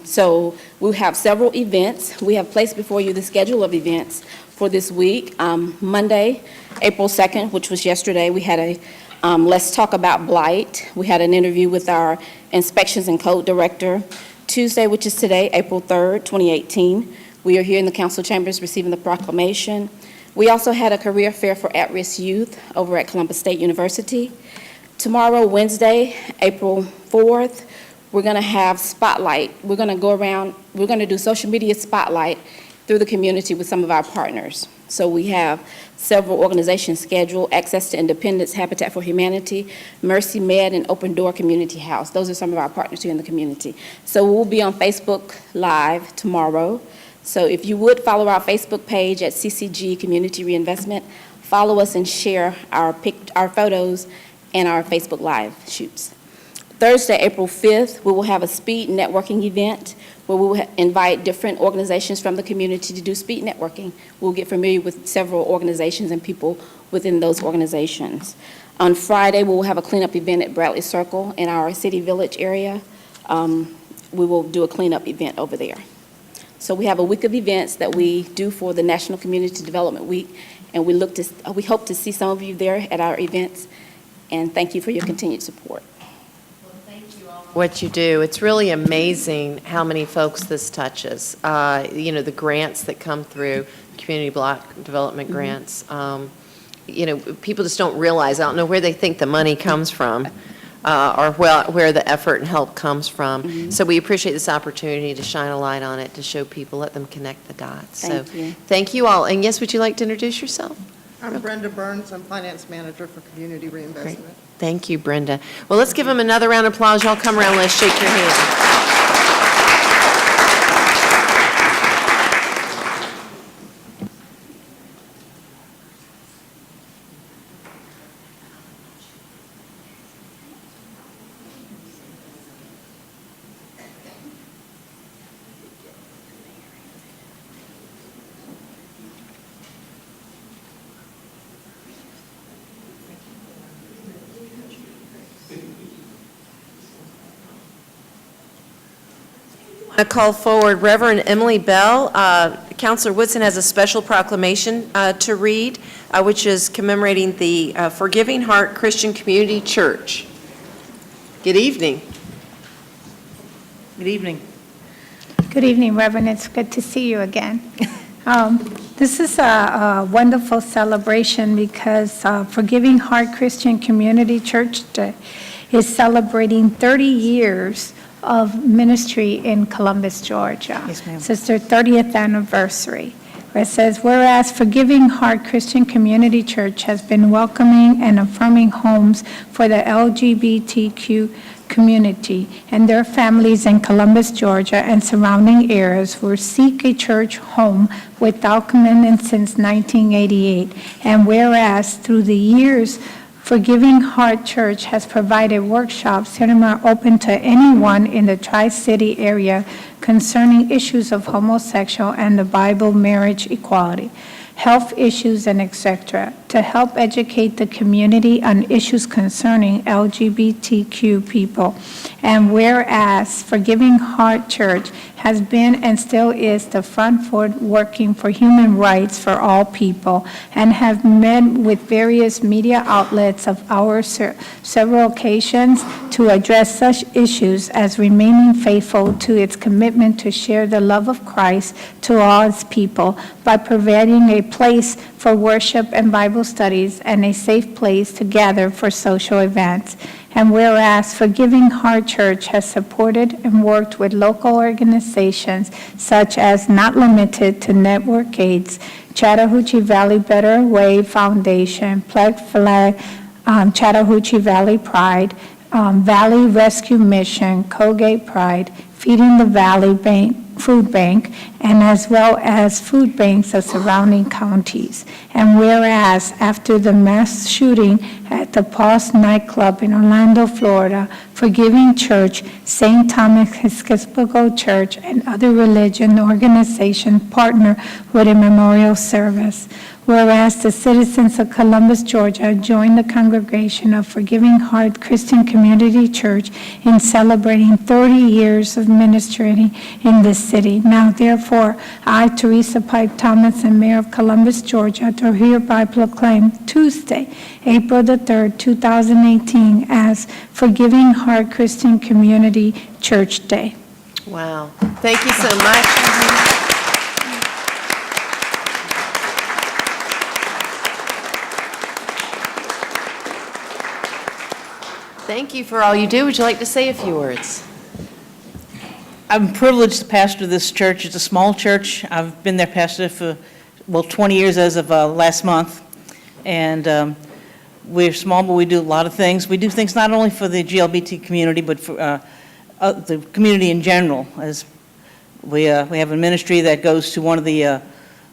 So we have several events. We have placed before you the schedule of events for this week. Monday, April 2nd, which was yesterday, we had a Let's Talk About Blight. We had an interview with our Inspections and Code Director. Tuesday, which is today, April 3rd, 2018, we are here in the council chambers receiving the proclamation. We also had a career fair for at-risk youth over at Columbus State University. Tomorrow, Wednesday, April 4th, we're going to have Spotlight. We're going to go around, we're going to do social media spotlight through the community with some of our partners. So we have several organizations scheduled: Access to Independence, Habitat for Humanity, Mercy Med, and Open Door Community House. Those are some of our partners here in the community. So we'll be on Facebook Live tomorrow. So if you would follow our Facebook page at CCG Community Reinvestment, follow us and share our photos and our Facebook Live shoots. Thursday, April 5th, we will have a speed networking event where we will invite different organizations from the community to do speed networking. We'll get familiar with several organizations and people within those organizations. On Friday, we will have a cleanup event at Bradley Circle in our City Village area. We will do a cleanup event over there. So we have a week of events that we do for the National Community Development Week, and we hope to see some of you there at our events, and thank you for your continued support. What you do. It's really amazing how many folks this touches. You know, the grants that come through, community block development grants, you know, people just don't realize, I don't know where they think the money comes from or where the effort and help comes from. So we appreciate this opportunity to shine a light on it, to show people, let them connect the dots. Thank you. Thank you all. And yes, would you like to introduce yourself? I'm Brenda Burns. I'm Finance Manager for Community Reinvestment. Great. Thank you, Brenda. Well, let's give them another round of applause. Y'all come around, let's shake your hand. I call forward Reverend Emily Bell. Councilor Woodson has a special proclamation to read, which is commemorating the Forgiving Heart Christian Community Church. Good evening. Good evening. Good evening, Reverend. It's good to see you again. This is a wonderful celebration because Forgiving Heart Christian Community Church is celebrating 30 years of ministry in Columbus, Georgia. Yes, ma'am. So it's their 30th anniversary. Where it says, whereas Forgiving Heart Christian Community Church has been welcoming and affirming homes for the LGBTQ community and their families in Columbus, Georgia and surrounding areas who seek a church home without commitment since 1988. And whereas through the years, Forgiving Heart Church has provided workshops cinema open to anyone in the Tri-City area concerning issues of homosexual and the Bible, marriage equality, health issues, and etc., to help educate the community on issues concerning LGBTQ people. And whereas Forgiving Heart Church has been and still is the front foot working for human rights for all people and have met with various media outlets of our several occasions to address such issues as remaining faithful to its commitment to share the love of Christ to all its people by providing a place for worship and Bible studies and a safe place to gather for social events. And whereas Forgiving Heart Church has supported and worked with local organizations such as Not Limited to Network AIDS, Chattahoochee Valley Better Way Foundation, Plague Flag, Chattahoochee Valley Pride, Valley Rescue Mission, Colgate Pride, Feeding the Valley Food Bank, and as well as food banks of surrounding counties. And whereas after the mass shooting at the Pulse nightclub in Orlando, Florida, Forgiving Church, St. Thomas Episcopal Church, and other religion organizations partner with a memorial service. Whereas the citizens of Columbus, Georgia joined the congregation of Forgiving Heart Christian Community Church in celebrating 30 years of ministry in this city. Now, therefore, I, Teresa Pipe Thomas, and Mayor of Columbus, Georgia, do hereby proclaim Tuesday, April the 3rd, 2018, as Forgiving Heart Christian Community Church Day. Wow. Thank you so much. Thank you for all you do. Would you like to say a few words? I'm privileged to pastor this church. It's a small church. I've been their pastor for, 20 years as of last month. And we're small, but we do a lot of things. We do things not only for the GLBT community, but for the community in general. As we have a ministry that goes to one of the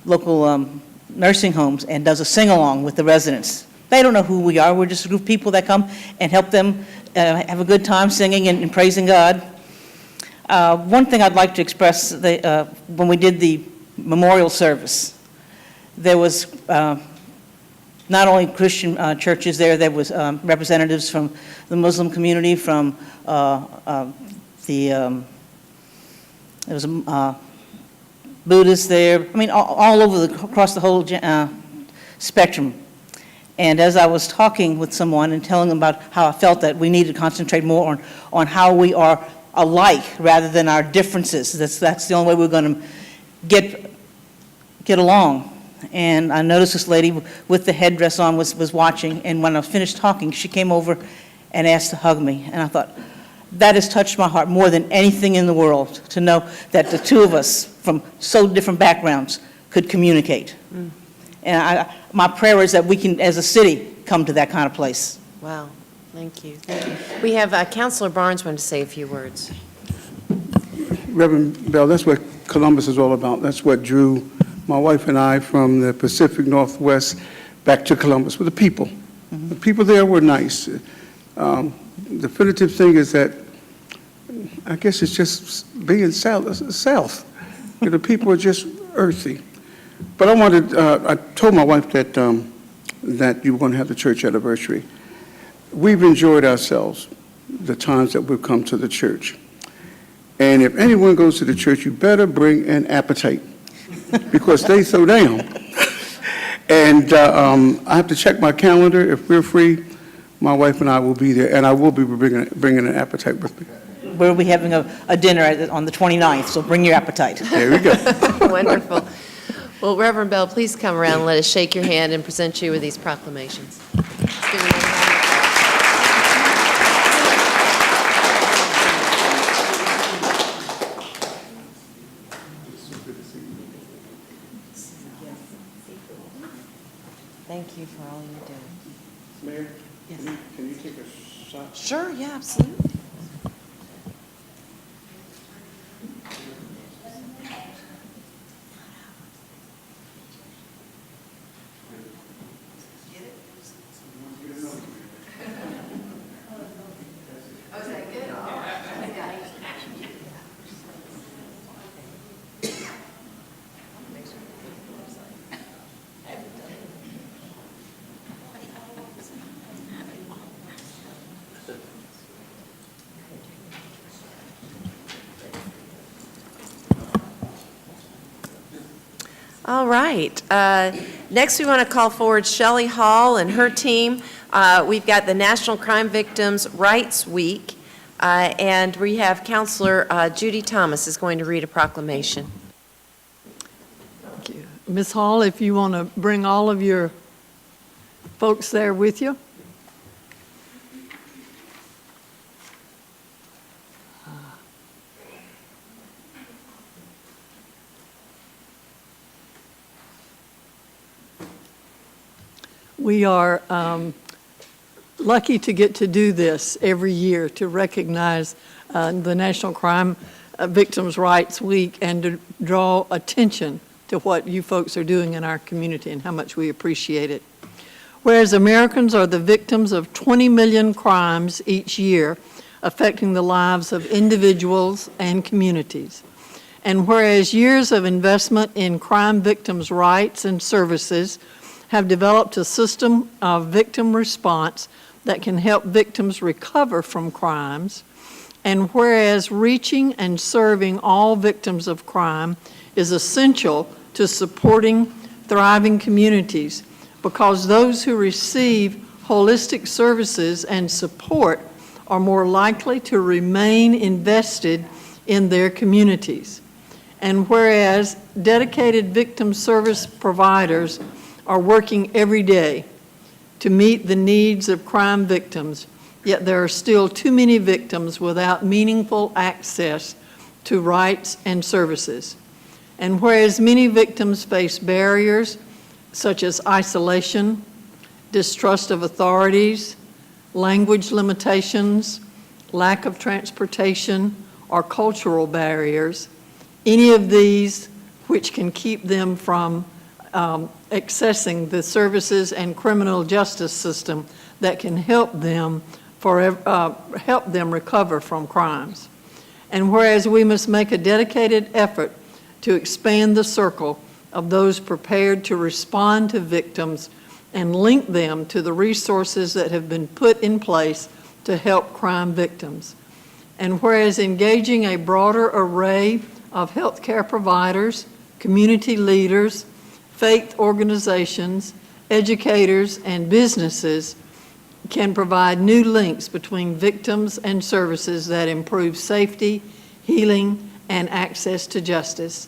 local nursing homes and does a sing-along with the residents. They don't know who we are. We're just a group of people that come and help them have a good time singing and praising God. One thing I'd like to express, when we did the memorial service, there was not only Christian churches there was representatives from the Muslim community, from there was Buddhists there. I mean, all over across the whole spectrum. And as I was talking with someone and telling them about how I felt that we need to concentrate more on how we are alike rather than our differences. That's the only way we're going to get along. And I noticed this lady with the headdress on was watching, and when I finished talking, she came over and asked to hug me. And I thought, that has touched my heart more than anything in the world, to know that the two of us from so different backgrounds could communicate. Mm. And my prayer is that we can, as a city, come to that kind of place. Wow. Thank you. Thank you. We have Councilor Barnes want to say a few words. Reverend Bell, that's what Columbus is all about. That's what drew my wife and I from the Pacific Northwest back to Columbus, with the people. Mm-hmm. The people there were nice. The definitive thing is that I guess it's just being south. The people are just earthy. But I told my wife that you were going to have the church anniversary. We've enjoyed ourselves, the times that we've come to the church. And if anyone goes to the church, you better bring an appetite, because they throw down. And I have to check my calendar. If we're free, my wife and I will be there, and I will be bringing an appetite with me. We'll be having a dinner on the 29th, so bring your appetite. There we go. Wonderful. Well, Reverend Bell, please come around and let us shake your hand and present you with these proclamations. Thank you for all you do. Mayor, yes. Can you take a shot? Sure, yeah, absolutely. All right. Next, we want to call forward Shelley Hall and her team. We've got the National Crime Victims' Rights Week, and we have Counselor Judy Thomas is going to read a proclamation. Thank you. Ms. Hall, if you want to bring all of your folks there with you. We are lucky to get to do this every year to recognize the National Crime Victims' Rights Week and to draw attention to what you folks are doing in our community and how much we appreciate it. Whereas Americans are the victims of 20 million crimes each year, affecting the lives of individuals and communities. And whereas years of investment in crime victims' rights and services have developed a system of victim response that can help victims recover from crimes, and whereas reaching and serving all victims of crime is essential to supporting thriving communities, because those who receive holistic services and support are more likely to remain invested in their communities. And whereas dedicated victim service providers are working every day to meet the needs of crime victims, yet there are still too many victims without meaningful access to rights and services. And whereas many victims face barriers such as isolation, distrust of authorities, language limitations, lack of transportation, or cultural barriers, any of these which can keep them from accessing the services and criminal justice system that can help them recover from crimes. And whereas we must make a dedicated effort to expand the circle of those prepared to respond to victims and link them to the resources that have been put in place to help crime victims. And whereas engaging a broader array of healthcare providers, community leaders, faith organizations, educators, and businesses can provide new links between victims and services that improve safety, healing, and access to justice.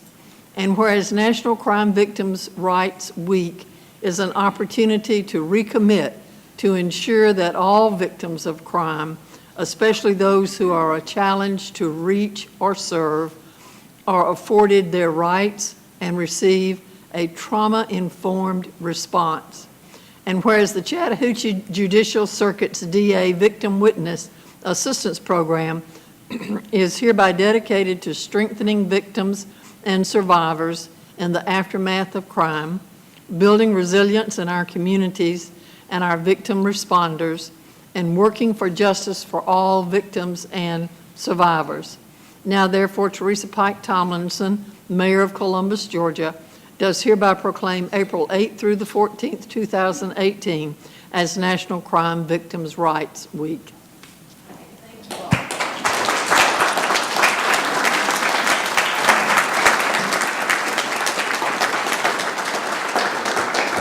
And whereas National Crime Victims' Rights Week is an opportunity to recommit to ensure that all victims of crime, especially those who are a challenge to reach or serve, are afforded their rights and receive a trauma-informed response. And whereas the Chattahoochee Judicial Circuit's DA Victim Witness Assistance Program is hereby dedicated to strengthening victims and survivors in the aftermath of crime, building resilience in our communities and our victim responders, and working for justice for all victims and survivors. Now, therefore, TERESA Pike Tomlinson, Mayor of Columbus, Georgia, does hereby proclaim April 8th through the 14th, 2018 as National Crime Victims' Rights Week.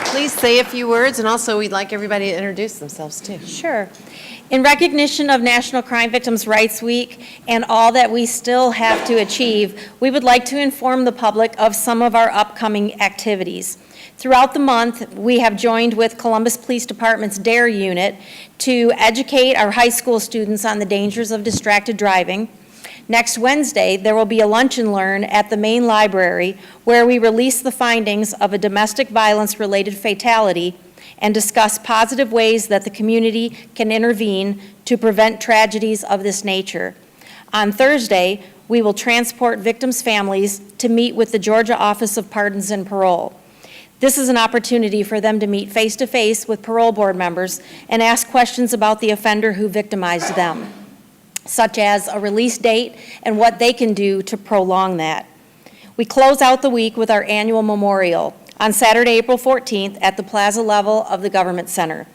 Please say a few words, and also we'd like everybody to introduce themselves too. Sure. In recognition of National Crime Victims' Rights Week and all that we still have to achieve, we would like to inform the public of some of our upcoming activities. Throughout the month, we have joined with Columbus Police Department's DARE unit to educate our high school students on the dangers of distracted driving. Next Wednesday, there will be a lunch and learn at the main library where we release the findings of a domestic violence-related fatality and discuss positive ways that the community can intervene to prevent tragedies of this nature. On Thursday, we will transport victims' families to meet with the Georgia Office of Pardons and Parole. This is an opportunity for them to meet face-to-face with parole board members and ask questions about the offender who victimized them, such as a release date and what they can do to prolong that. We close out the week with our annual memorial on Saturday, April 14th at the plaza level of the Government Center.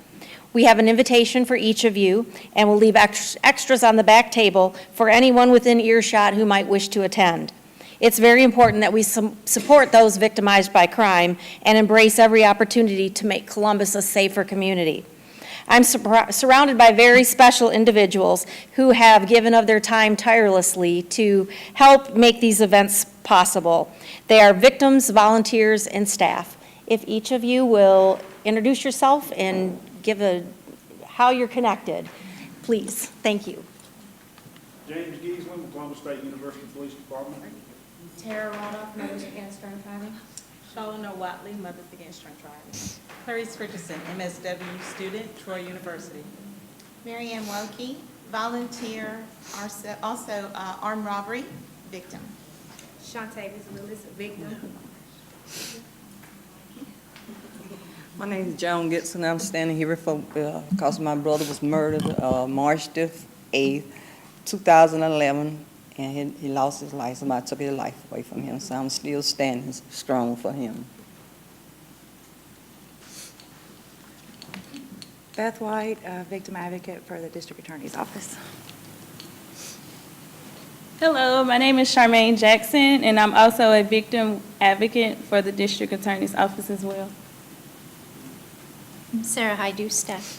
We have an invitation for each of you, and we'll leave extras on the back table for anyone within earshot who might wish to attend. It's very important that we support those victimized by crime and embrace every opportunity to make Columbus a safer community. I'm surrounded by very special individuals who have given of their time tirelessly to help make these events possible. They are victims, volunteers, and staff. If each of you will introduce yourself and give how you're connected, please. Thank you. James Giesland, Columbus State University Police Department. Tara Rodoff, Mothers Against Drunk Driving. Charlotte Watley, Mothers Against Drunk Driving. Clarice Richardson, MSW student, Troy University. Marianne Wokey, volunteer, also armed robbery, victim. Shantae Willis, victim. My name is Joan Gibson. I'm standing here because my brother was murdered March the 8th, 2011, and he lost his life. Somebody took his life away from him, so I'm still standing strong for him. Beth White, victim advocate for the District Attorney's Office. Hello, my name is Charmaine Jackson, and I'm also a victim advocate for the District Attorney's Office as well. Sarah Hydu, staff.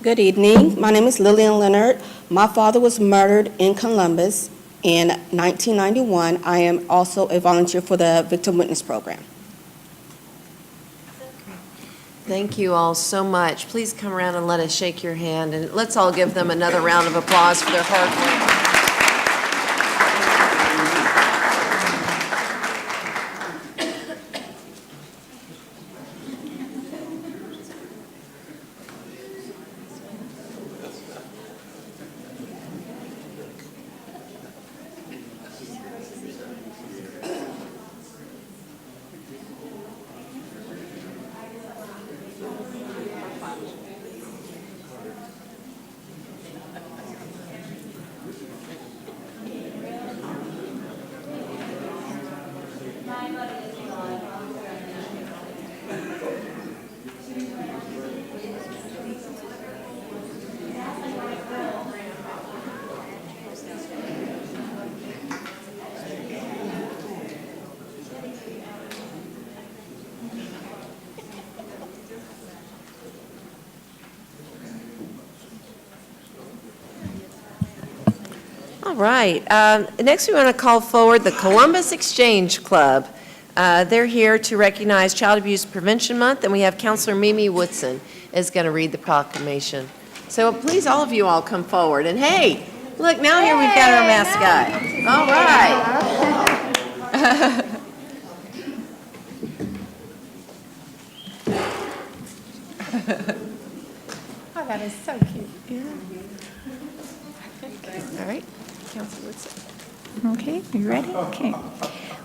Good evening. My name is Lillian Leonard. My father was murdered in Columbus in 1991. I am also a volunteer for the Victim Witness Program. Thank you all so much. Please come around and let us shake your hand, and let's all give them another round of applause for their hard work. All right. Next, we want to call forward the Columbus Exchange Club. They're here to recognize Child Abuse Prevention Month, and we have Counselor Mimi Woodson is going to read the proclamation. So please, all of you all come forward. And hey, look, now here we've got our mascot. All right. Oh, that is so cute. All right. Counselor Woodson. Okay, you ready? Okay.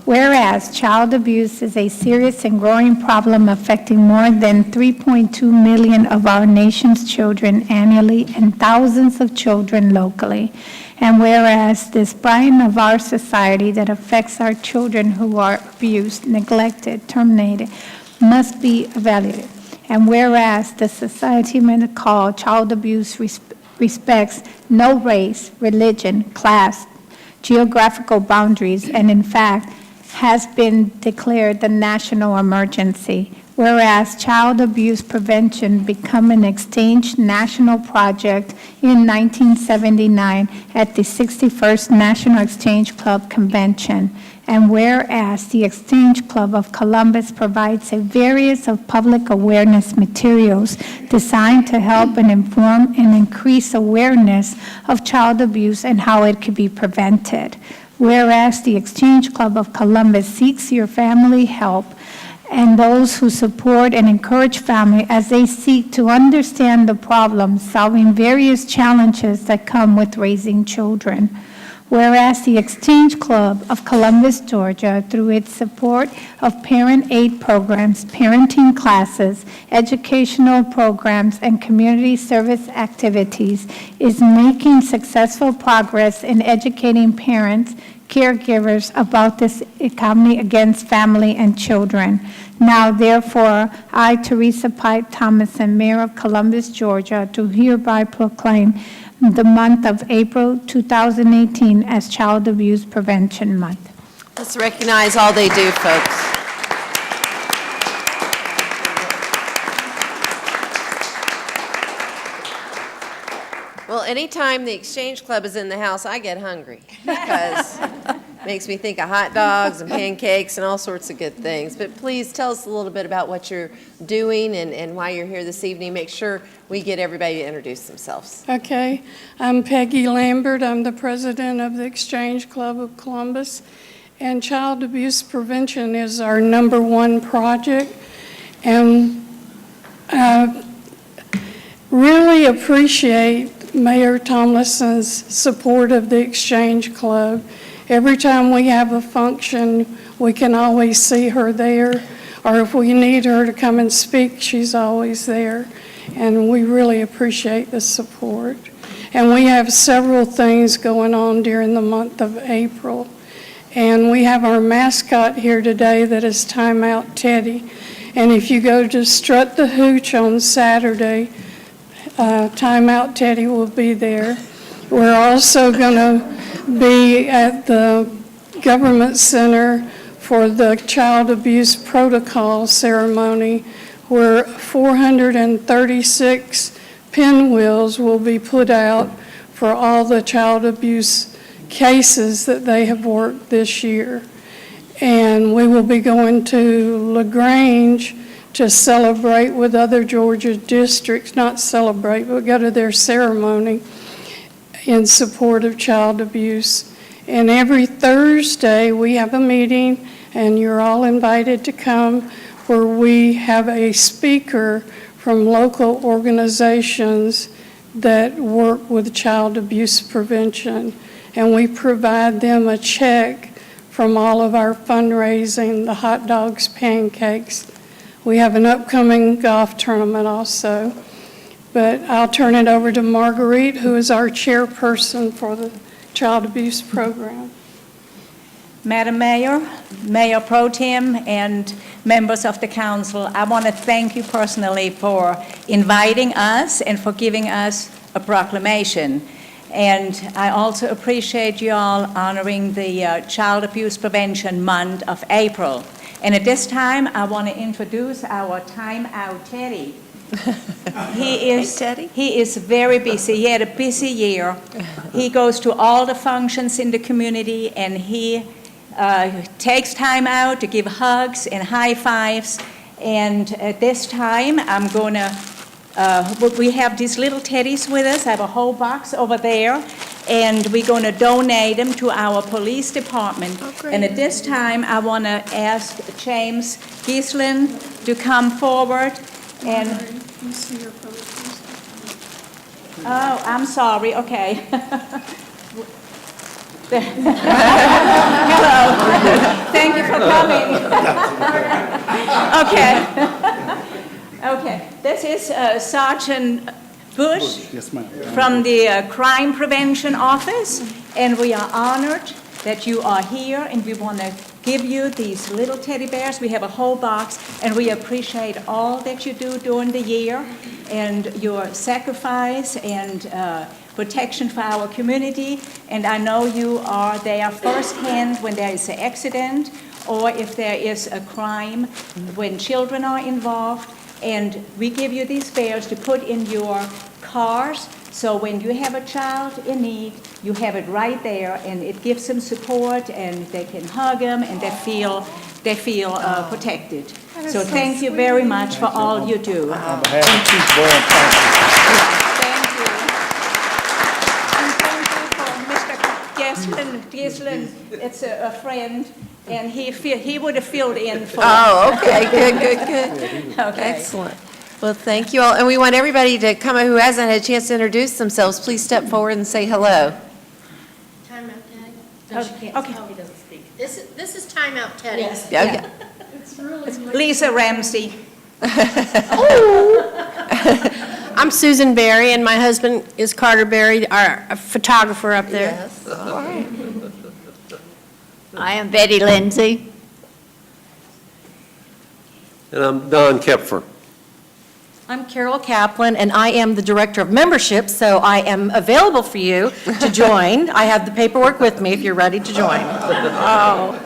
Whereas child abuse is a serious and growing problem affecting more than 3.2 million of our nation's children annually and thousands of children locally. And whereas this blight of our society that affects our children who are abused, neglected, terminated, must be evaluated. And whereas the society may call child abuse respects no race, religion, class, geographical boundaries, and in fact has been declared the national emergency. Whereas child abuse prevention became an exchange national project in 1979 at the 61st National Exchange Club Convention. And whereas the Exchange Club of Columbus provides a variety of public awareness materials designed to help and inform and increase awareness of child abuse and how it can be prevented. Whereas the Exchange Club of Columbus seeks your family help and those who support and encourage family as they seek to understand the problems, solving various challenges that come with raising children. Whereas the Exchange Club of Columbus, Georgia, through its support of parent aid programs, parenting classes, educational programs, and community service activities, is making successful progress in educating parents, caregivers about this economy against family and children. Now, therefore, I, TERESA Pike Thomason, Mayor of Columbus, Georgia, do hereby proclaim the month of April 2018 as Child Abuse Prevention Month. Let's recognize all they do, folks. Well, anytime the Exchange Club is in the house, I get hungry because it makes me think of hot dogs and pancakes and all sorts of good things. But please tell us a little bit about what you're doing and why you're here this evening. Make sure we get everybody to introduce themselves. Okay, I'm Peggy Lambert. I'm the president of the Exchange Club of Columbus, and child abuse prevention is our #1 project. And really appreciate Mayor Tomlinson's support of the Exchange Club. Every time we have a function, we can always see her there, or if we need her to come and speak, she's always there. And we really appreciate the support. And we have several things going on during the month of April. And we have our mascot here today that is Time Out Teddy. And if you go to Strut the Hooch on Saturday, Time Out Teddy will be there. We're also going to be at the Government Center for the Child Abuse Protocol ceremony, where 436 pinwheels will be put out for all the child abuse cases that they have worked this year. And we will be going to LaGrange to celebrate with other Georgia districts, not celebrate, but go to their ceremony in support of child abuse. And every Thursday we have a meeting, and you're all invited to come, where we have a speaker from local organizations that work with child abuse prevention. And we provide them a check from all of our fundraising, the hot dogs, pancakes. We have an upcoming golf tournament also. But I'll turn it over to Marguerite, who is our chairperson for the child abuse program. Madam Mayor, Mayor Pro Tem, and members of the council, I want to thank you personally for inviting us and for giving us a proclamation. And I also appreciate you all honoring the Child Abuse Prevention Month of April. And at this time, I want to introduce our Time Out Teddy. He is very busy. He had a busy year. He goes to all the functions in the community, and he takes time out to give hugs and high fives. And at this time, I'm going to, we have these little teddies with us. I have a whole box over there, and we're going to donate them to our police department. And at this time, I want to ask James Gislin to come forward. And oh, I'm sorry. Okay. Hello. Thank you for coming. Okay. Okay. This is Sergeant Bush. Yes, ma'am. From the Crime Prevention Office, and we are honored that you are here, and we want to give you these little teddy bears. We have a whole box, and we appreciate all that you do during the year and your sacrifice and protection for our community. And I know you are there firsthand when there is an accident or if there is a crime, when children are involved. And we give you these bears to put in your cars, so when you have a child in need, you have it right there, and it gives them support, and they can hug them, and they feel protected. So thank you very much for all you do. On behalf of Chief Boyle, Thank you. And thank you for Mr. Gislin. It's a friend, and he would have filled in for. Oh, okay, good. Okay. Excellent. Well, thank you all. And we want everybody to come who hasn't had a chance to introduce themselves. Please step forward and say hello. Time Out Teddy? No, she can't. Okay. Tommy doesn't speak. This is Time Out Teddy. Yes. Okay. It's Lisa Ramsey. I'm Susan Berry, and my husband is Carter Berry, our photographer up there. Yes. All right. I am Betty Lindsay. And I'm Don Kepfer. I'm Carol Kaplan, and I am the Director of Membership, so I am available for you to join. I have the paperwork with me if you're ready to join. Oh.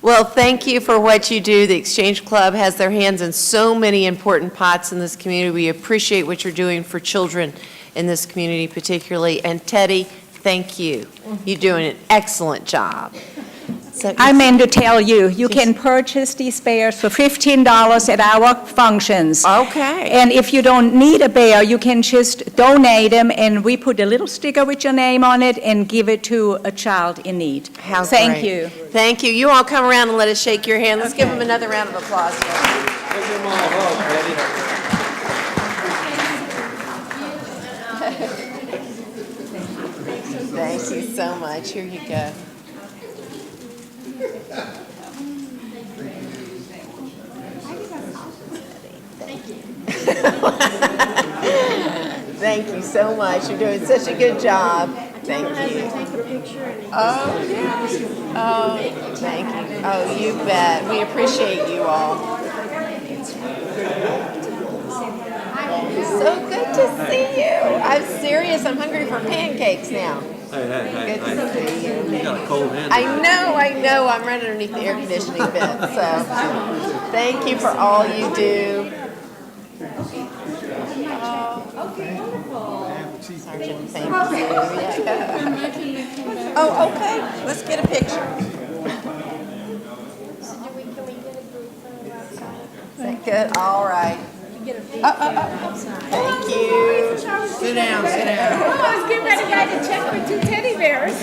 Well, thank you for what you do. The Exchange Club has their hands in so many important pots in this community. We appreciate what you're doing for children in this community particularly. And Teddy, thank you. You're doing an excellent job. So I meant to tell you, you can purchase these bears for $15 at our functions. Okay. And if you don't need a bear, you can just donate them, and we put a little sticker with your name on it and give it to a child in need. How Thank great. you. Thank you. You all come around and let us shake your hand. Let's give them another round of applause. so much. Here you go. Thank you so much. You're doing such a good job. Thank you. Oh, yeah. Oh, thank you. Oh, you bet. We appreciate you all. So good to see you. I'm serious. I'm hungry for pancakes now. Hey. Good to see you. You got a cold hand. I know. I'm right underneath the air conditioning vent, so thank you for all you do. Sergeant, thank you. Yeah. Oh, okay. Let's get a picture. Is that good? All right. Thank you. Sit down. I was getting ready to write a check for 2 teddy bears.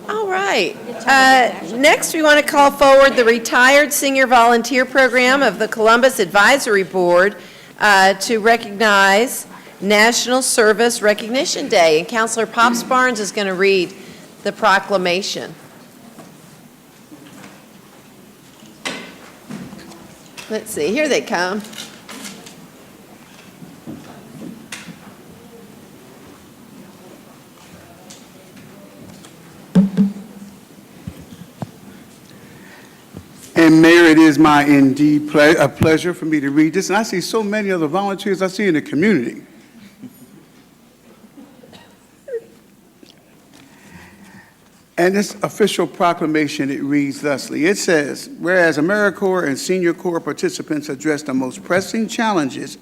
All right. Next, we want to call forward the Retired Senior Volunteer Program of the Columbus Advisory Board to recognize National Service Recognition Day. And Counselor Pops Barnes is going to read the proclamation. Let's see. Here they come. And Mayor, it is my indeed a pleasure for me to read this. And I see so many other volunteers I see in the community. And this official proclamation, it reads thusly. It says, whereas AmeriCorps and Senior Corps participants address the most pressing challenges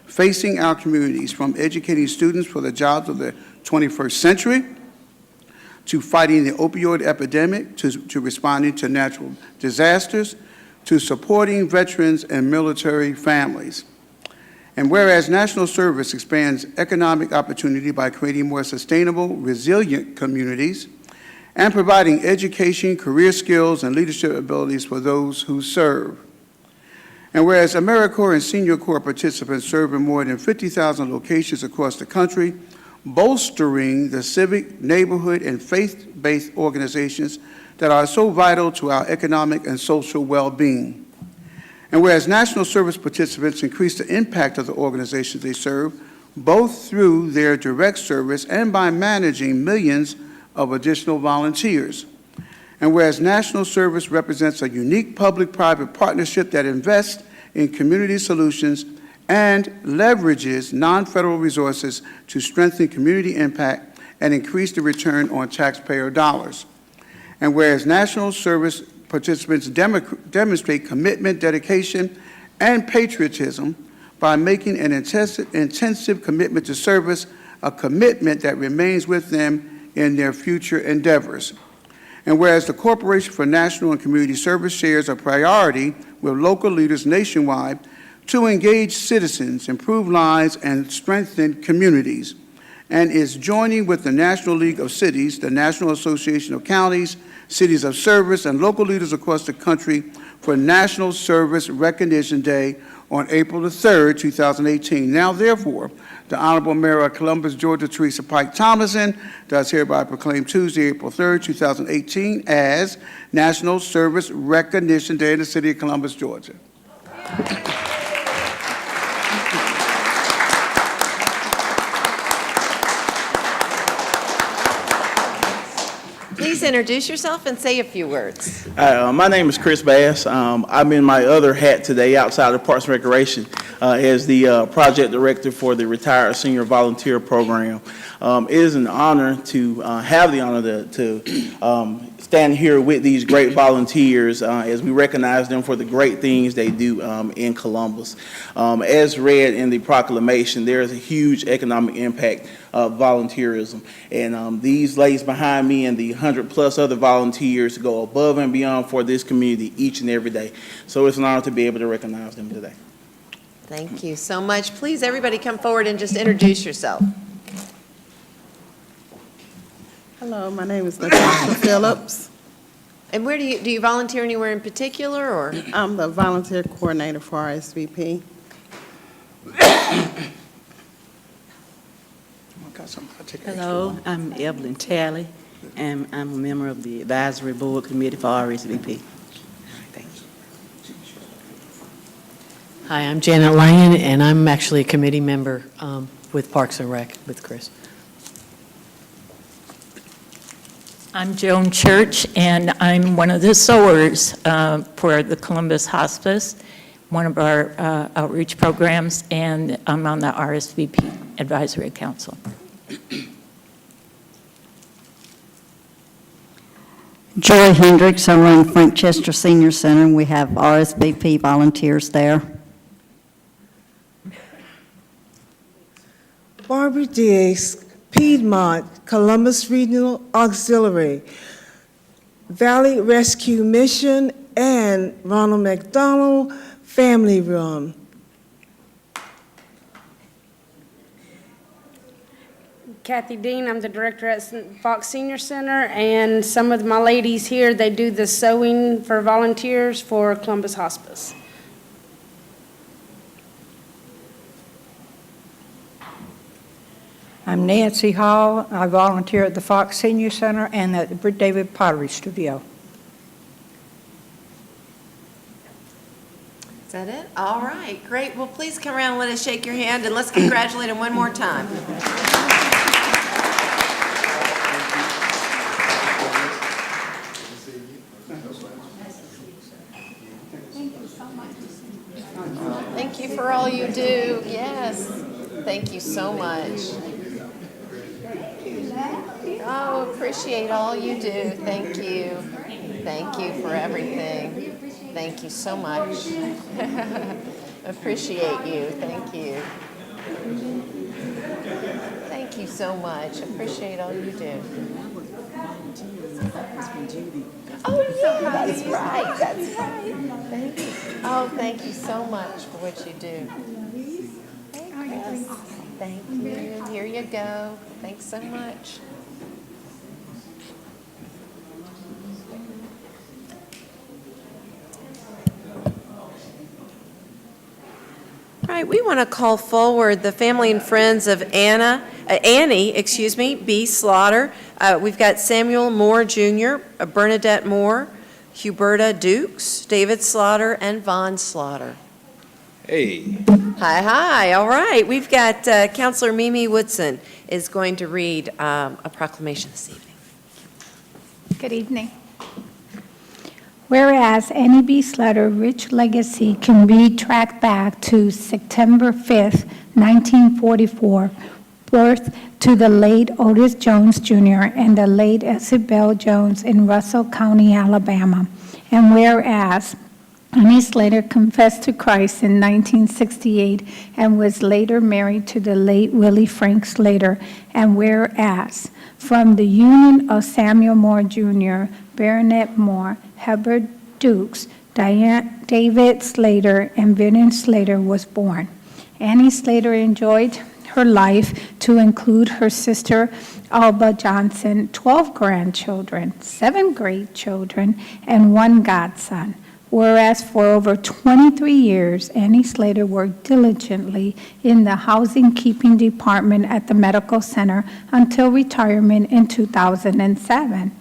facing our communities, from educating students for the jobs of the 21st century, to fighting the opioid epidemic, to responding to natural disasters, to supporting veterans and military families. And whereas national service expands economic opportunity by creating more sustainable, resilient communities, and providing education, career skills, and leadership abilities for those who serve. And whereas AmeriCorps and Senior Corps participants serve in more than 50,000 locations across the country, bolstering the civic, neighborhood, and faith-based organizations that are so vital to our economic and social well-being. And whereas national service participants increase the impact of the organizations they serve, both through their direct service and by managing millions of additional volunteers. And whereas national service represents a unique public-private partnership that invests in community solutions and leverages non-federal resources to strengthen community impact and increase the return on taxpayer dollars. And whereas national service participants demonstrate commitment, dedication, and patriotism by making an intensive commitment to service, a commitment that remains with them in their future endeavors. And whereas the Corporation for National and Community Service shares a priority with local leaders nationwide to engage citizens, improve lives, and strengthen communities, and is joining with the National League of Cities, the National Association of Counties, Cities of Service, and local leaders across the country for National Service Recognition Day on April the 3rd, 2018. Now, therefore, the Honorable Mayor of Columbus, Georgia, TERESA Pike Tomlinson, does hereby proclaim Tuesday, April 3rd, 2018 as National Service Recognition Day in the city of Columbus, Georgia. Please introduce yourself and say a few words. My name is Chris Bass. I'm in my other hat today outside of Parks and Recreation as the project director for the Retired Senior Volunteer Program. It is an honor to have the honor to stand here with these great volunteers as we recognize them for the great things they do in Columbus. As read in the proclamation, there is a huge economic impact of volunteerism. And these ladies behind me and the 100+ other volunteers go above and beyond for this community each and every day. So it's an honor to be able to recognize them today. Thank you so much. Please, everybody come forward and just introduce yourself. Hello, my name is Natasha Phillips. And where do you volunteer anywhere in particular, or? I'm the volunteer coordinator for RSVP. Hello, I'm Evelyn Talley, and I'm a member of the Advisory Board Committee for RSVP. Hi, I'm Janet Lyon, and I'm actually a committee member with Parks and Rec with Chris. I'm Joan Church, and I'm one of the sewers for the Columbus Hospice, one of our outreach programs, and I'm on the RSVP Advisory Council. Joy Hendricks, I run Frank Chester Senior Center, and we have RSVP volunteers there. Barbara Diggs, Piedmont, Columbus Regional Auxiliary, Valley Rescue Mission, and Ronald McDonald Family Room. Kathy Dean, I'm the director at Fox Senior Center, and some of my ladies here, they do the sewing for volunteers for Columbus Hospice. I'm Nancy Hall. I volunteer at the Fox Senior Center and at the Britt David Pottery Studio. Is that it? All right, great. Well, please come around and let us shake your hand, and let's congratulate him one more time. Thank you for all you do. Yes. Thank you so much. Oh, appreciate all you do. Thank you. Thank you for everything. Thank you so much. Appreciate you. Thank you. Thank you so much. Appreciate all you do. Oh, yeah, that's right. That's right. Thank you. Oh, thank you so much for what you do. Thank you. Here you go. Thanks so much. All right, we want to call forward the family and friends of Annie B. Slaughter. We've got Samuel Moore Jr., Bernadette Moore, Huberta Dukes, David Slaughter, and Vaughn Slaughter. Hey. Hi. All right. We've got Counselor Mimi Woodson is going to read a proclamation this evening. Good evening. Whereas Annie B. Slaughter's rich legacy can be tracked back to September 5th, 1944, birth to the late Otis Jones Jr. and the late Isabel Jones in Russell County, Alabama. And whereas Annie Slater confessed to Christ in 1968 and was later married to the late Willie Frank Slater. And whereas from the union of Samuel Moore Jr., Baronet Moore, Herbert Dukes, David Slater, and Vivian Slater was born. Annie Slater enjoyed her life to include her sister Alba Johnson, 12 grandchildren, 7 great children, and 1 godson. Whereas for over 23 years, Annie Slater worked diligently in the housing keeping department at the medical center until retirement in 2007.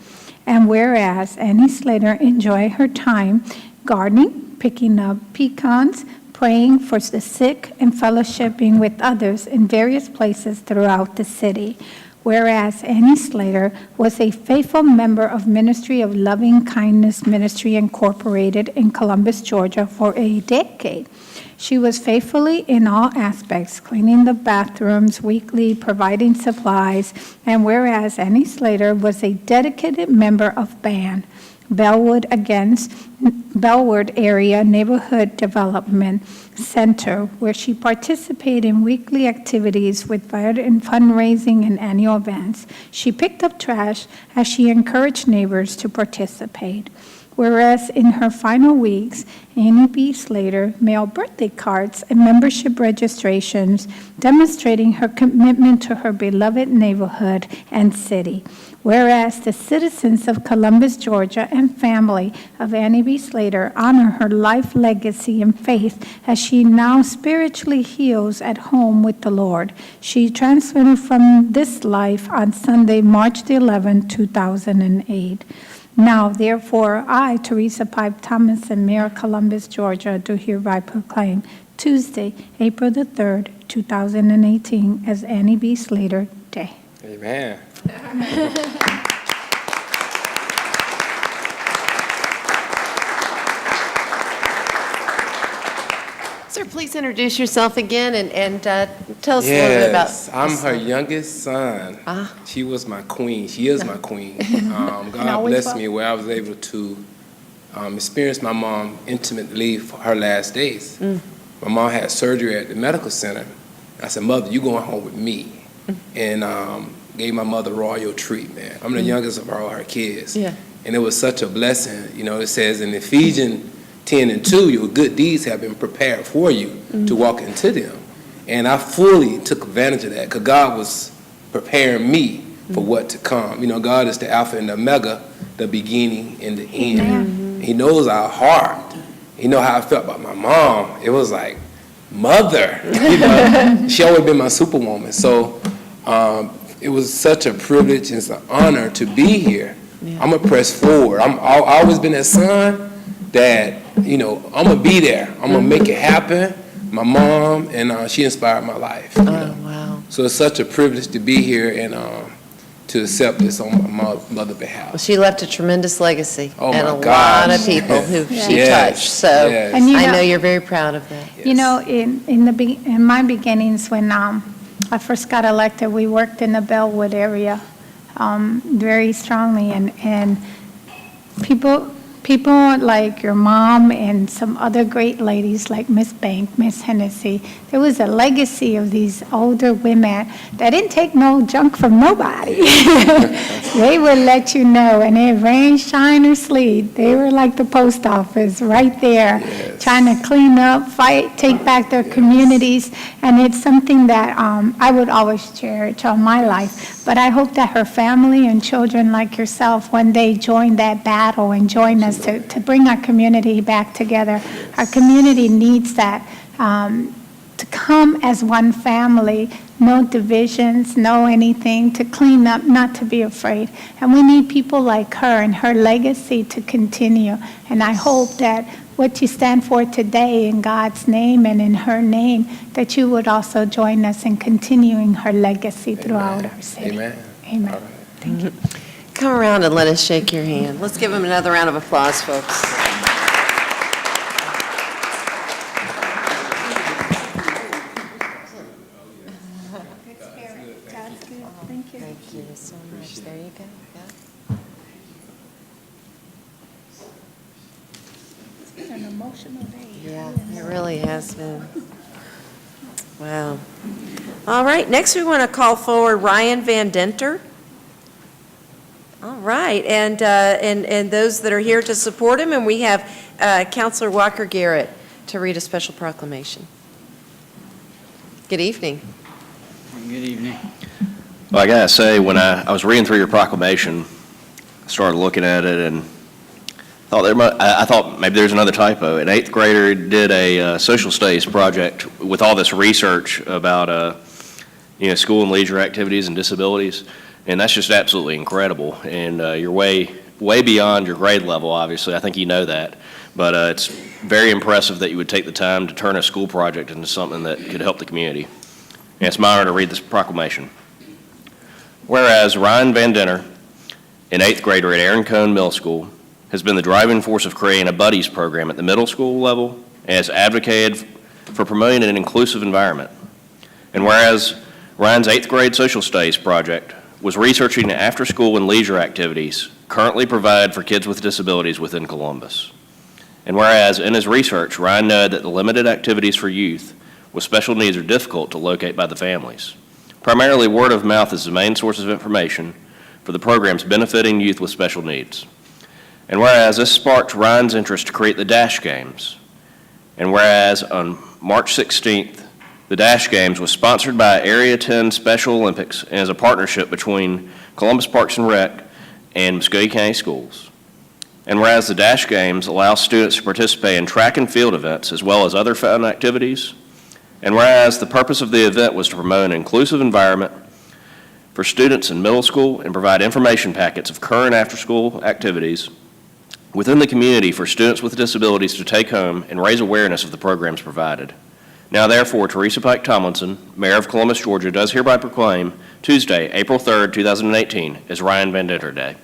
And whereas Annie Slater enjoyed her time gardening, picking up pecans, praying for the sick, and fellowshipping with others in various places throughout the city. Whereas Annie Slater was a faithful member of Ministry of Loving Kindness Ministry Incorporated in Columbus, Georgia for a decade. She was faithfully in all aspects, cleaning the bathrooms weekly, providing supplies, and whereas Annie Slater was a dedicated member of BAN, Bellwood Area Neighborhood Development Center, where she participated in weekly activities with fundraising and annual events. She picked up trash as she encouraged neighbors to participate. Whereas in her final weeks, Annie B. Slater mailed birthday cards and membership registrations demonstrating her commitment to her beloved neighborhood and city. Whereas the citizens of Columbus, Georgia, and family of Annie B. Slater honor her life legacy and faith as she now spiritually heals at home with the Lord. She transferred from this life on Sunday, March the 11th, 2008. Now, therefore, I, TERESA Pipe Tomlinson, Mayor of Columbus, Georgia, do hereby proclaim Tuesday, April the 3rd, 2018, as Annie B. Slater Day. Amen. Sir, please introduce yourself again and tell us a little bit about. Yes, I'm her youngest son. She was my queen. She is my queen. God blessed me where I was able to experience my mom intimately for her last days. My mom had surgery at the medical center. I said, Mother, you going home with me. And gave my mother royal treatment. I'm the youngest of all her kids. Yeah. And it was such a blessing. You know, it says in Ephesians 10:2, your good deeds have been prepared for you to walk into them. And I fully took advantage of that because God was preparing me for what to come. You know, God is the Alpha and the Omega, the beginning and the end. He knows our heart. He knows how I felt about my mom. It was like, Mother, you know, she always been my superwoman. So it was such a privilege and it's an honor to be here. I'm going to press forward. I've always been that son that, you know, I'm going to be there. I'm going to make it happen. My mom, and she inspired my life. You know? Wow. So it's such a privilege to be here and to accept this on my mother's behalf. Well, she left a tremendous legacy Oh and my a gosh. lot of people who she Yes. touched. So Yes. And you I know- know you're very proud of that. You know, in my beginnings, when I first got elected, we worked in the Bellwood area very strongly, and people like your mom and some other great ladies like Miss Bank, Miss Hennessy, there was a legacy of these older women that didn't take no junk from nobody. They would let you know, and it rain, shine, or sleet. They were like the post office right there, trying to clean up, fight, take back their communities, and it's something that I would always cherish all my life. But I hope that her family and children like yourself one day join that battle and join us to bring our community back together. Our community needs that, to come as one family, no divisions, no anything, to clean up, not to be afraid. And we need people like her and her legacy to continue. And I hope that what you stand for today in God's name and in her name, that you would also join us in continuing her legacy throughout our city. Amen. Amen. All right. Thank you. Come around and let us shake your hand. Let's give them another round of applause, folks. Thank you so much. There you go. It's been an emotional day. Yeah, it really has been. Wow. All right, next we want to call forward Ryan Van Denter. All right, and those that are here to support him, and we have Councilor Walker Garrett to read a special proclamation. Good evening. Good evening. Well, I gotta say, when I was reading through your proclamation, I started looking at it and I thought maybe there's another typo. An 8th grader did a social studies project with all this research about school and leisure activities and disabilities, and that's just absolutely incredible. And you're way beyond your grade level, obviously. I think you know that, but it's very impressive that you would take the time to turn a school project into something that could help the community. And it's my honor to read this proclamation. Whereas Ryan Van Denter, an 8th grader at Aaron Cone Middle School, has been the driving force of creating a buddies program at the middle school level and has advocated for promoting an inclusive environment. And whereas Ryan's 8th grade social studies project was researching after-school and leisure activities currently provided for kids with disabilities within Columbus. And whereas in his research, Ryan noted that the limited activities for youth with special needs are difficult to locate by the families. Primarily, word of mouth is the main source of information for the programs benefiting youth with special needs. And whereas this sparked Ryan's interest to create the Dash Games. And whereas on March 16th, the Dash Games was sponsored by Area 10 Special Olympics and is a partnership between Columbus Parks and Rec and Muskogee County Schools. And whereas the Dash Games allow students to participate in track and field events as well as other fun activities. And whereas the purpose of the event was to promote an inclusive environment for students in middle school and provide information packets of current after-school activities within the community for students with disabilities to take home and raise awareness of the programs provided. Now therefore, TERESA Pike Tomlinson, Mayor of Columbus, Georgia, does hereby proclaim Tuesday, April 3rd, 2018 as Ryan Van Dinter Day.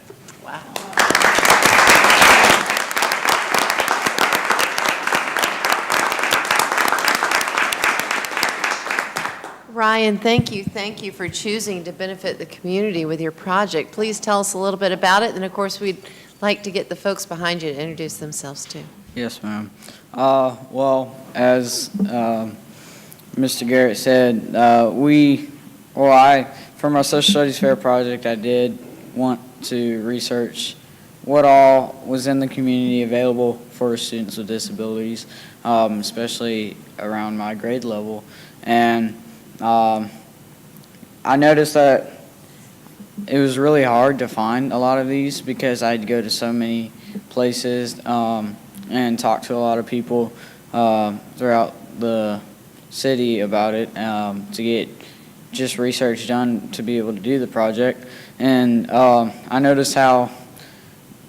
Ryan, thank you for choosing to benefit the community with your project. Please tell us a little bit about it, and of course, we'd like to get the folks behind you to introduce themselves too. Yes, ma'am. Well, as Mr. Garrett said, for my social studies fair project, I did want to research what all was in the community available for students with disabilities, especially around my grade level. And I noticed that it was really hard to find a lot of these because I'd go to so many places and talk to a lot of people throughout the city about it to get just research done to be able to do the project. And I noticed how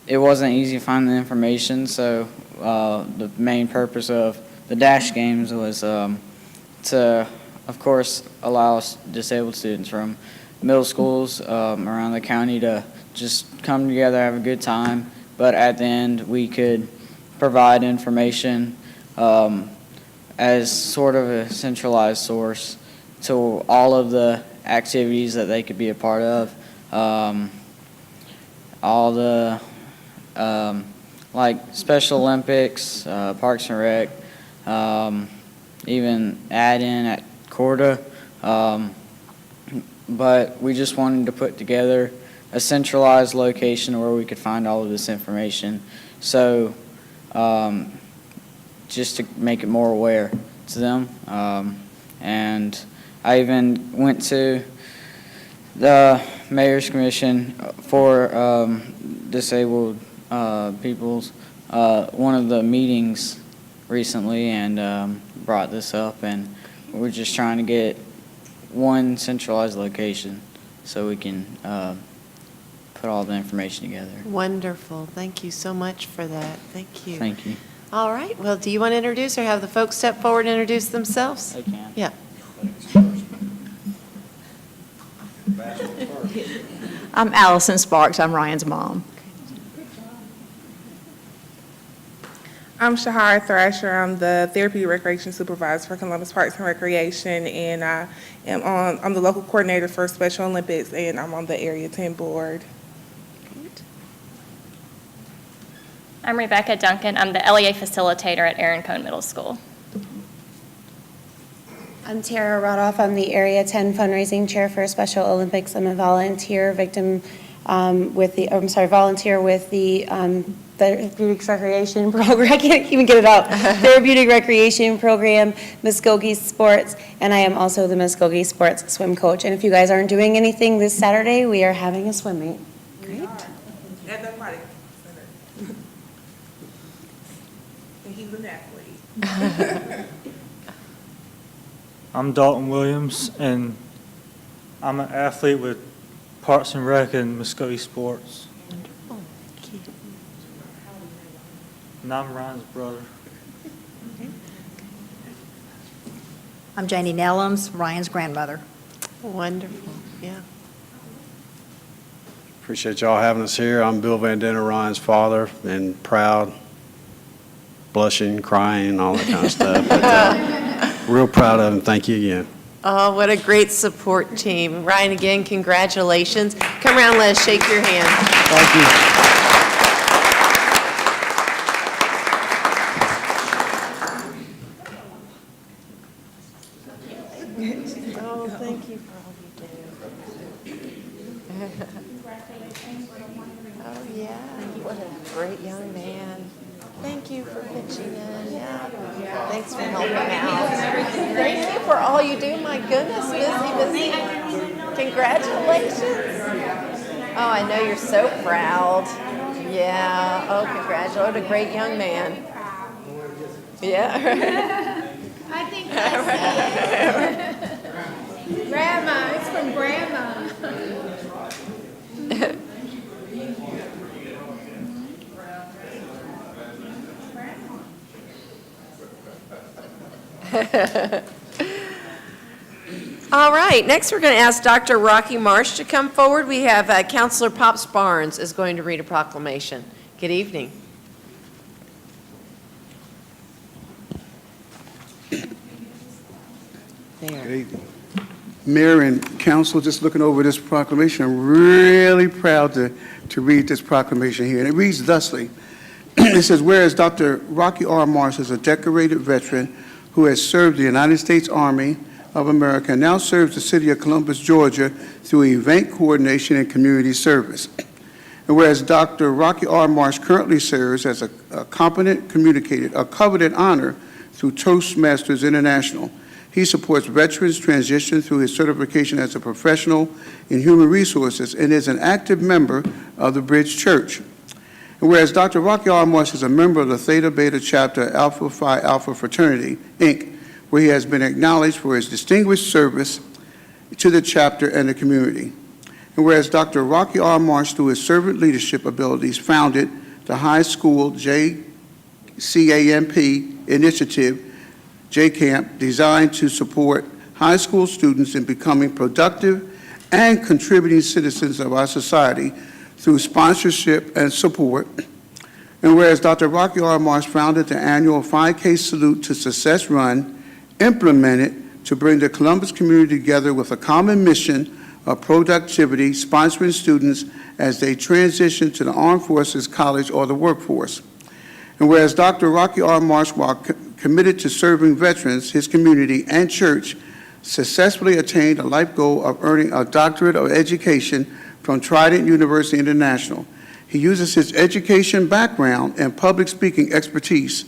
it wasn't easy to find the information, so the main purpose of the Dash Games was to, of course, allow disabled students from middle schools around the county to just come together, have a good time, but at the end we could provide information as sort of a centralized source to all of the activities that they could be a part of, all the like Special Olympics, Parks and Rec, even add in at Corda, but we just wanted to put together a centralized location where we could find all of this information. So just to make it more aware to them. And I even went to the Mayor's Commission for Disabled Peoples, one of the meetings recently, and brought this up, and we're just trying to get one centralized location so we can put all the information together. Wonderful. Thank you so much for that. Thank you. Thank you. All right. Well, do you want to introduce or have the folks step forward and introduce themselves? They can. Yeah. I'm Allison Sparks. I'm Ryan's mom. I'm Shahara Thrasher. I'm the Therapy Recreation Supervisor for Columbus Parks and Recreation, and I'm the local coordinator for Special Olympics, and I'm on the Area 10 board. I'm Rebecca Duncan. I'm the LEA facilitator at Aaron Cone Middle School. I'm Tara Rodoff. I'm the Area 10 fundraising chair for Special Olympics. I'm a volunteer volunteer with the Therapeutic Recreation Program. I can't even get it out. Therapeutic Recreation Program, Muskogee Sports, and I am also the Muskogee Sports swim coach. And if you guys aren't doing anything this Saturday, we are having a swim meet. Great. At the aquatic center. And he's an athlete. I'm Dalton Williams, and I'm an athlete with Parks and Rec and Muskogee Sports. Wonderful. And I'm Ryan's brother. I'm Janie Nellums, Ryan's grandmother. Wonderful. Yeah. Appreciate y'all having us here. I'm Bill Van Dinter, Ryan's father, and proud, blushing, crying, all that kind of stuff. But, real proud of him. Thank you again. Oh, what a great support team. Ryan, again, congratulations. Come around, let us shake your hand. Thank you. Oh, thank you for all you do. Oh, yeah. Great young man. Thank you for pitching in. Yeah. Thanks for helping out. Thank you for all you do. My goodness, busy. Congratulations. Oh, I know you're so proud. Yeah. Oh, congratulations. What a great young man. Yeah. I think that's it. Grandma, it's from Grandma. All right, next we're going to ask Dr. Rocky Marsh to come forward. We have Counselor Pops Barnes is going to read a proclamation. Good evening. Good evening. Mayor and council, just looking over this proclamation, I'm really proud to read this proclamation here. And it reads thusly. It says, whereas Dr. Rocky R. Marsh is a decorated veteran who has served the United States Army of America and now serves the city of Columbus, Georgia through event coordination and community service. And whereas Dr. Rocky R. Marsh currently serves as a competent communicator, a coveted honor through Toastmasters International. He supports veterans' transition through his certification as a professional in human resources and is an active member of the Bridge Church. And whereas Dr. Rocky R. Marsh is a member of the Theta Beta Chapter Alpha Phi Alpha Fraternity, Inc., where he has been acknowledged for his distinguished service to the chapter and the community. And whereas Dr. Rocky R. Marsh, through his servant leadership abilities, founded the High School JCAMP initiative, JCAMP, designed to support high school students in becoming productive and contributing citizens of our society through sponsorship and support. And whereas Dr. Rocky R. Marsh founded the annual 5K Salute to Success Run, implemented to bring the Columbus community together with a common mission of productivity, sponsoring students as they transition to the armed forces, college, or the workforce. And whereas Dr. Rocky R. Marsh, while committed to serving veterans, his community, and church, successfully attained a life goal of earning a doctorate of education from Trident University International. He uses his education background and public speaking expertise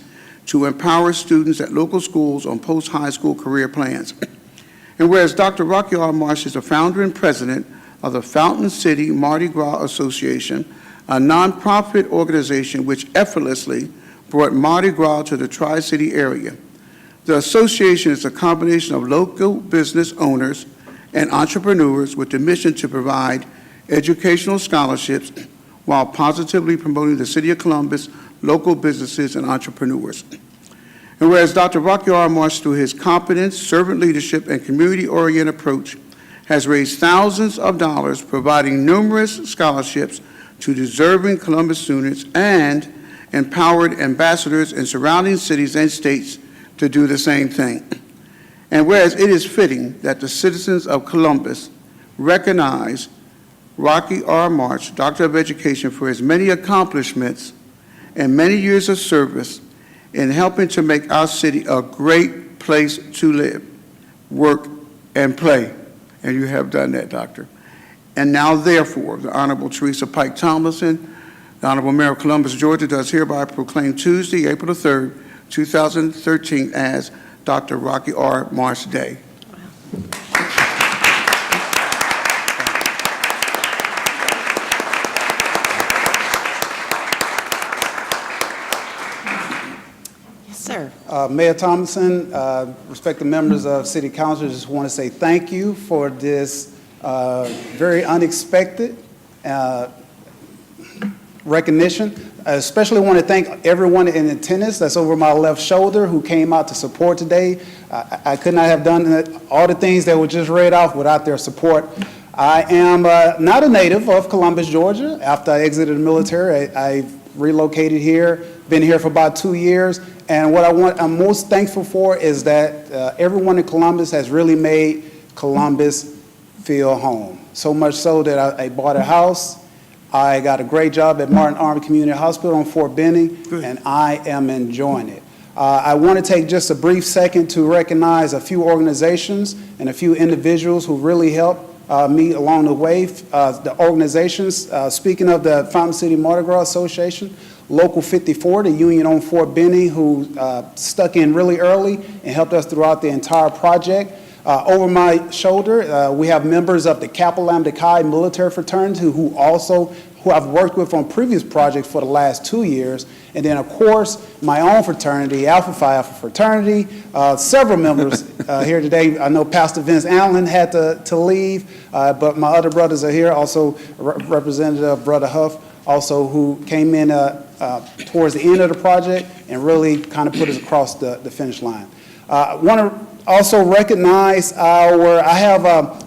to empower students at local schools on post-high school career plans. And whereas Dr. Rocky R. Marsh is the founder and president of the Fountain City Mardi Gras Association, a nonprofit organization which effortlessly brought Mardi Gras to the Tri-City area. The association is a combination of local business owners and entrepreneurs with the mission to provide educational scholarships while positively promoting the city of Columbus, local businesses, and entrepreneurs. And whereas Dr. Rocky R. Marsh, through his competence, servant leadership, and community-oriented approach, has raised thousands of dollars providing numerous scholarships to deserving Columbus students and empowered ambassadors in surrounding cities and states to do the same thing. And whereas it is fitting that the citizens of Columbus recognize Rocky R. Marsh, Doctor of Education, for his many accomplishments and many years of service in helping to make our city a great place to live, work, and play. And you have done that, Doctor. And now, therefore, the Honorable TERESA Pike Tomlinson, the Honorable Mayor of Columbus, Georgia, does hereby proclaim Tuesday, April the 3rd, 2013 as Dr. Rocky R. Marsh Day. Sir. Mayor Tomlinson, respected members of City Council, just want to say thank you for this very unexpected recognition. I especially want to thank everyone in attendance that's over my left shoulder who came out to support today. I could not have done all the things that were just read off without their support. I am not a native of Columbus, Georgia. After I exited the military, I relocated here, been here for about 2 years. And what I'm most thankful for is that everyone in Columbus has really made Columbus feel home. So much so that I bought a house. I got a great job at Martin Army Community Hospital in Fort Benning, and I am enjoying it. I want to take just a brief second to recognize a few organizations and a few individuals who really helped me along the way. The organizations, speaking of the Fountain City Mardi Gras Association, Local 54, the union on Fort Benning, who stuck in really early and helped us throughout the entire project. Over my shoulder, we have members of the Kappa Lambda Chi military fraternity who I've worked with on previous projects for the last 2 years. And then, of course, my own fraternity, Alpha Phi Alpha fraternity, several members here today. I know Pastor Vince Allen had to leave, but my other brothers are here, also Representative Brother Huff, also who came in towards the end of the project and really kind of put us across the finish line. I want to also recognize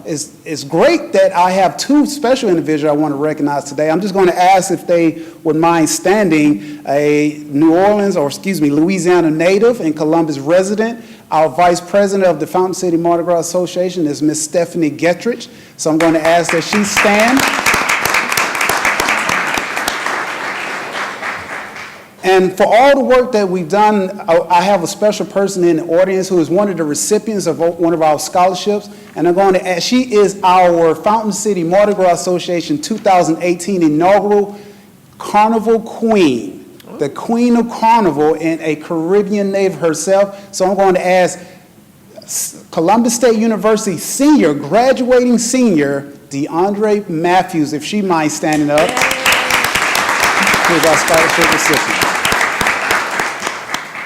it's great that I have two special individuals I want to recognize today. I'm just going to ask if they would mind standing. A Louisiana native and Columbus resident. Our Vice President of the Fountain City Mardi Gras Association is Miss Stephanie Getrich. So I'm going to ask that she stand. And for all the work that we've done, I have a special person in the audience who is one of the recipients of one of our scholarships. And I'm going to ask, she is our Fountain City Mardi Gras Association 2018 inaugural Carnival Queen, the Queen of Carnival and a Caribbean native herself. So I'm going to ask Columbus State University graduating senior, DeAndre Matthews, if she minds standing up. Who's our scholarship recipient.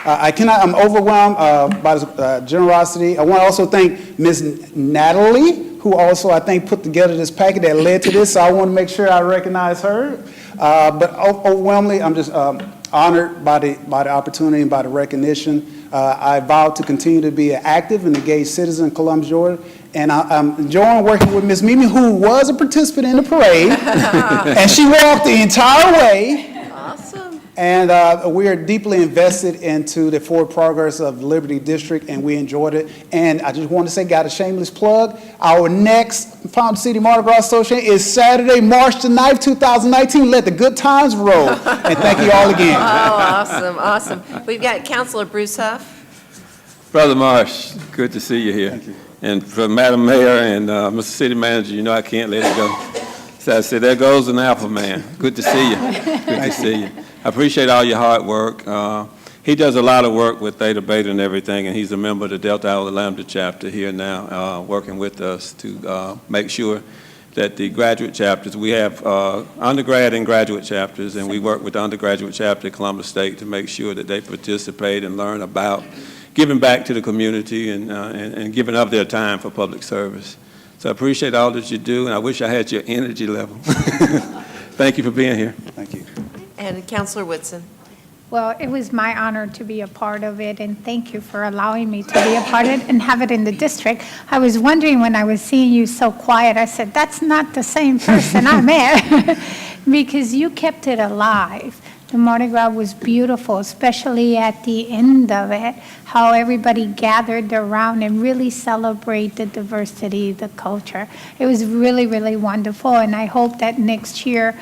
I'm overwhelmed by the generosity. I want to also thank Ms. Natalie, who also, I think, put together this packet that led to this, so I want to make sure I recognize her. But overwhelmingly, I'm just honored by the opportunity and by the recognition. I vow to continue to be an active and engaged citizen in Columbus, Georgia. And I'm enjoying working with Ms. Mimi, who was a participant in the parade, and she walked the entire way. Awesome. And we are deeply invested into the forward progress of Liberty District, and we enjoyed it. And I just want to say, got a shameless plug, our next Fountain City Mardi Gras Association is Saturday, March the 9th, 2019. Let the good times roll. And thank you all again. Oh, awesome. We've got Councilor Bruce Huff. Brother Marsh, good to see you here. Thank you. And for Madam Mayor and Mr. City Manager, I can't let it go. So I said, there goes an Alpha man. Good to see you. Good to see you. I appreciate all your hard work. He does a lot of work with Theta Beta and everything, and he's a member of the Delta Alpha Lambda chapter here now, working with us to make sure that the graduate chapters, we have undergrad and graduate chapters, and we work with the undergraduate chapter at Columbus State to make sure that they participate and learn about giving back to the community and giving up their time for public service. So I appreciate all that you do, and I wish I had your energy level. Thank you for being here. Thank you. And Councilor Woodson. Well, it was my honor to be a part of it, and thank you for allowing me to be a part of it and have it in the district. I was wondering when I was seeing you so quiet, I said, that's not the same person I met, because you kept it alive. The Mardi Gras was beautiful, especially at the end of it, how everybody gathered around and really celebrate the diversity, the culture. It was really, really wonderful, and I hope that next year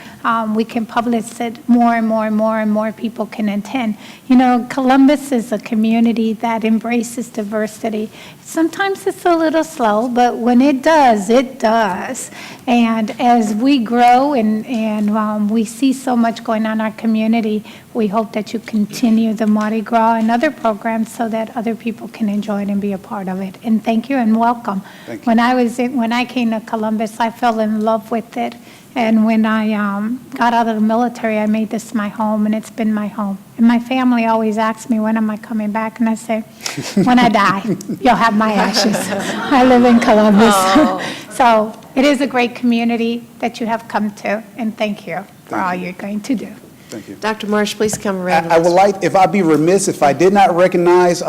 we can publish it more and more and more, and more people can attend. You know, Columbus is a community that embraces diversity. Sometimes it's a little slow, but when it does, it does. And as we grow and we see so much going on in our community, we hope that you continue the Mardi Gras and other programs so that other people can enjoy it and be a part of it. And thank you and welcome. Thank you. When I came to Columbus, I fell in love with it. And when I got out of the military, I made this my home, and it's been my home. And my family always asks me, when am I coming back? And I say, when I die, you'll have my ashes. I live in Columbus. Oh. So it is a great community that you have come to, and thank you for all you're going to do. Thank you. Dr. Marsh, please come around. I would like, if I'd be remiss if I did not recognize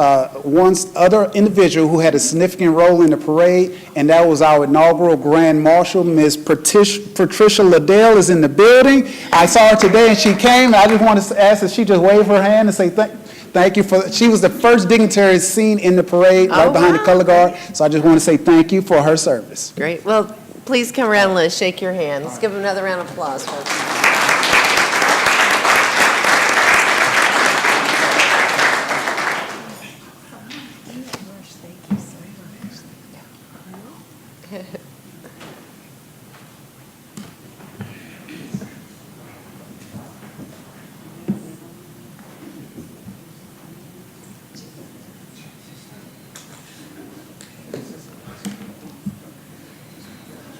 one other individual who had a significant role in the parade, and that was our inaugural Grand Marshal, Ms. Patricia Liddell is in the building. I saw her today and she came, and I just wanted to ask that she just wave her hand and say thank you for, she was the first dignitary seen in the parade right behind the color guard, so I just want to say thank you for her service. Great. Well, please come around and let's shake your hand. Let's give them another round of applause, folks.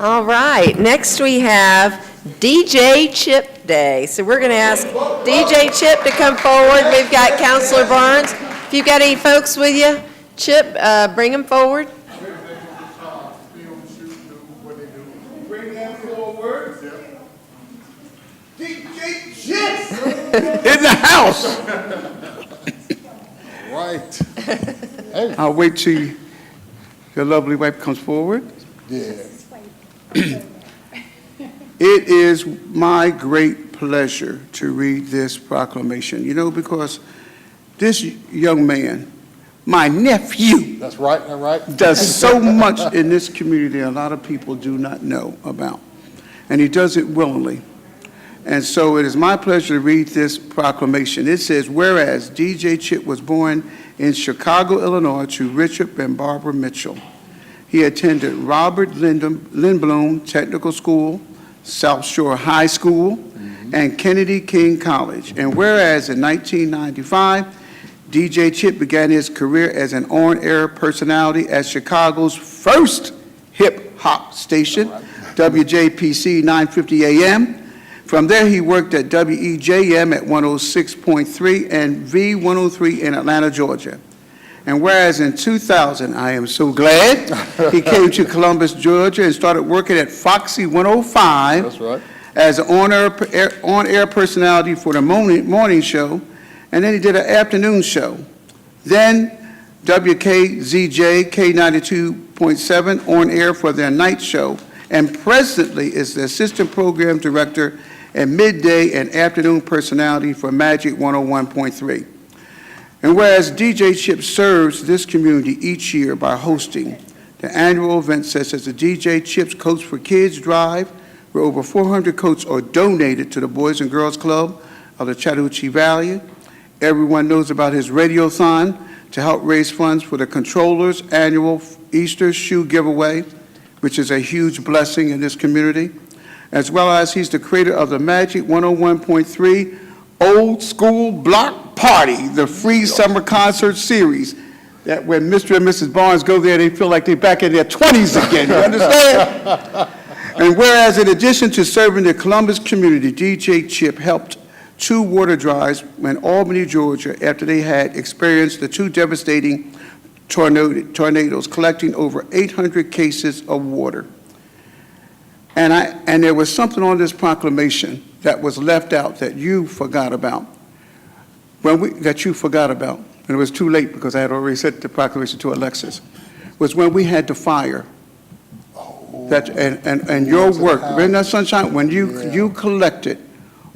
All right, next we have DJ Chip Day. So we're going to ask DJ Chip to come forward. We've got Counselor Barnes. If you've got any folks with you, Chip, bring them forward. Bring them forward. DJ Chip in the house. Right. I'll wait till your lovely wife comes forward. Yeah. It is my great pleasure to read this proclamation, you know, because this young man, my nephew, That's right. does so much in this community a lot of people do not know about, and he does it willingly. And so it is my pleasure to read this proclamation. It says, whereas DJ Chip was born in Chicago, Illinois, to Richard and Barbara Mitchell. He attended Robert Lindblom Technical School, South Shore High School, and Kennedy King College. And whereas in 1995, DJ Chip began his career as an on-air personality at Chicago's first hip-hop station, WJPC 950 AM. From there, he worked at WEJM at 106.3 and V103 in Atlanta, Georgia. And whereas in 2000, I am so glad, he came to Columbus, Georgia, and started working at Foxy 105. That's right. As an on-air personality for the morning show, and then he did an afternoon show. Then WKZJ K92.7 on air for their night show, and presently is the assistant program director and midday and afternoon personality for Magic 101.3. And whereas DJ Chip serves this community each year by hosting the annual event such as the DJ Chip's Coats for Kids Drive, where over 400 coats are donated to the Boys and Girls Club of the Chattahoochee Valley. Everyone knows about his Radiothon to help raise funds for the Controller's annual Easter shoe giveaway, which is a huge blessing in this community, as well as he's the creator of the Magic 101.3 Old School Block Party, the free summer concert series, that when Mr. and Mrs. Barnes go there, they feel like they're back in their 20s again, you understand? And whereas in addition to serving the Columbus community, DJ Chip helped 2 water drives in Albany, Georgia, after they had experienced the 2 devastating tornadoes, collecting over 800 cases of water. And there was something on this proclamation that was left out that you forgot about. And it was too late because I had already sent the proclamation to Alexis, was when we had the fire. And your work, remember that, Sunshine, when you collected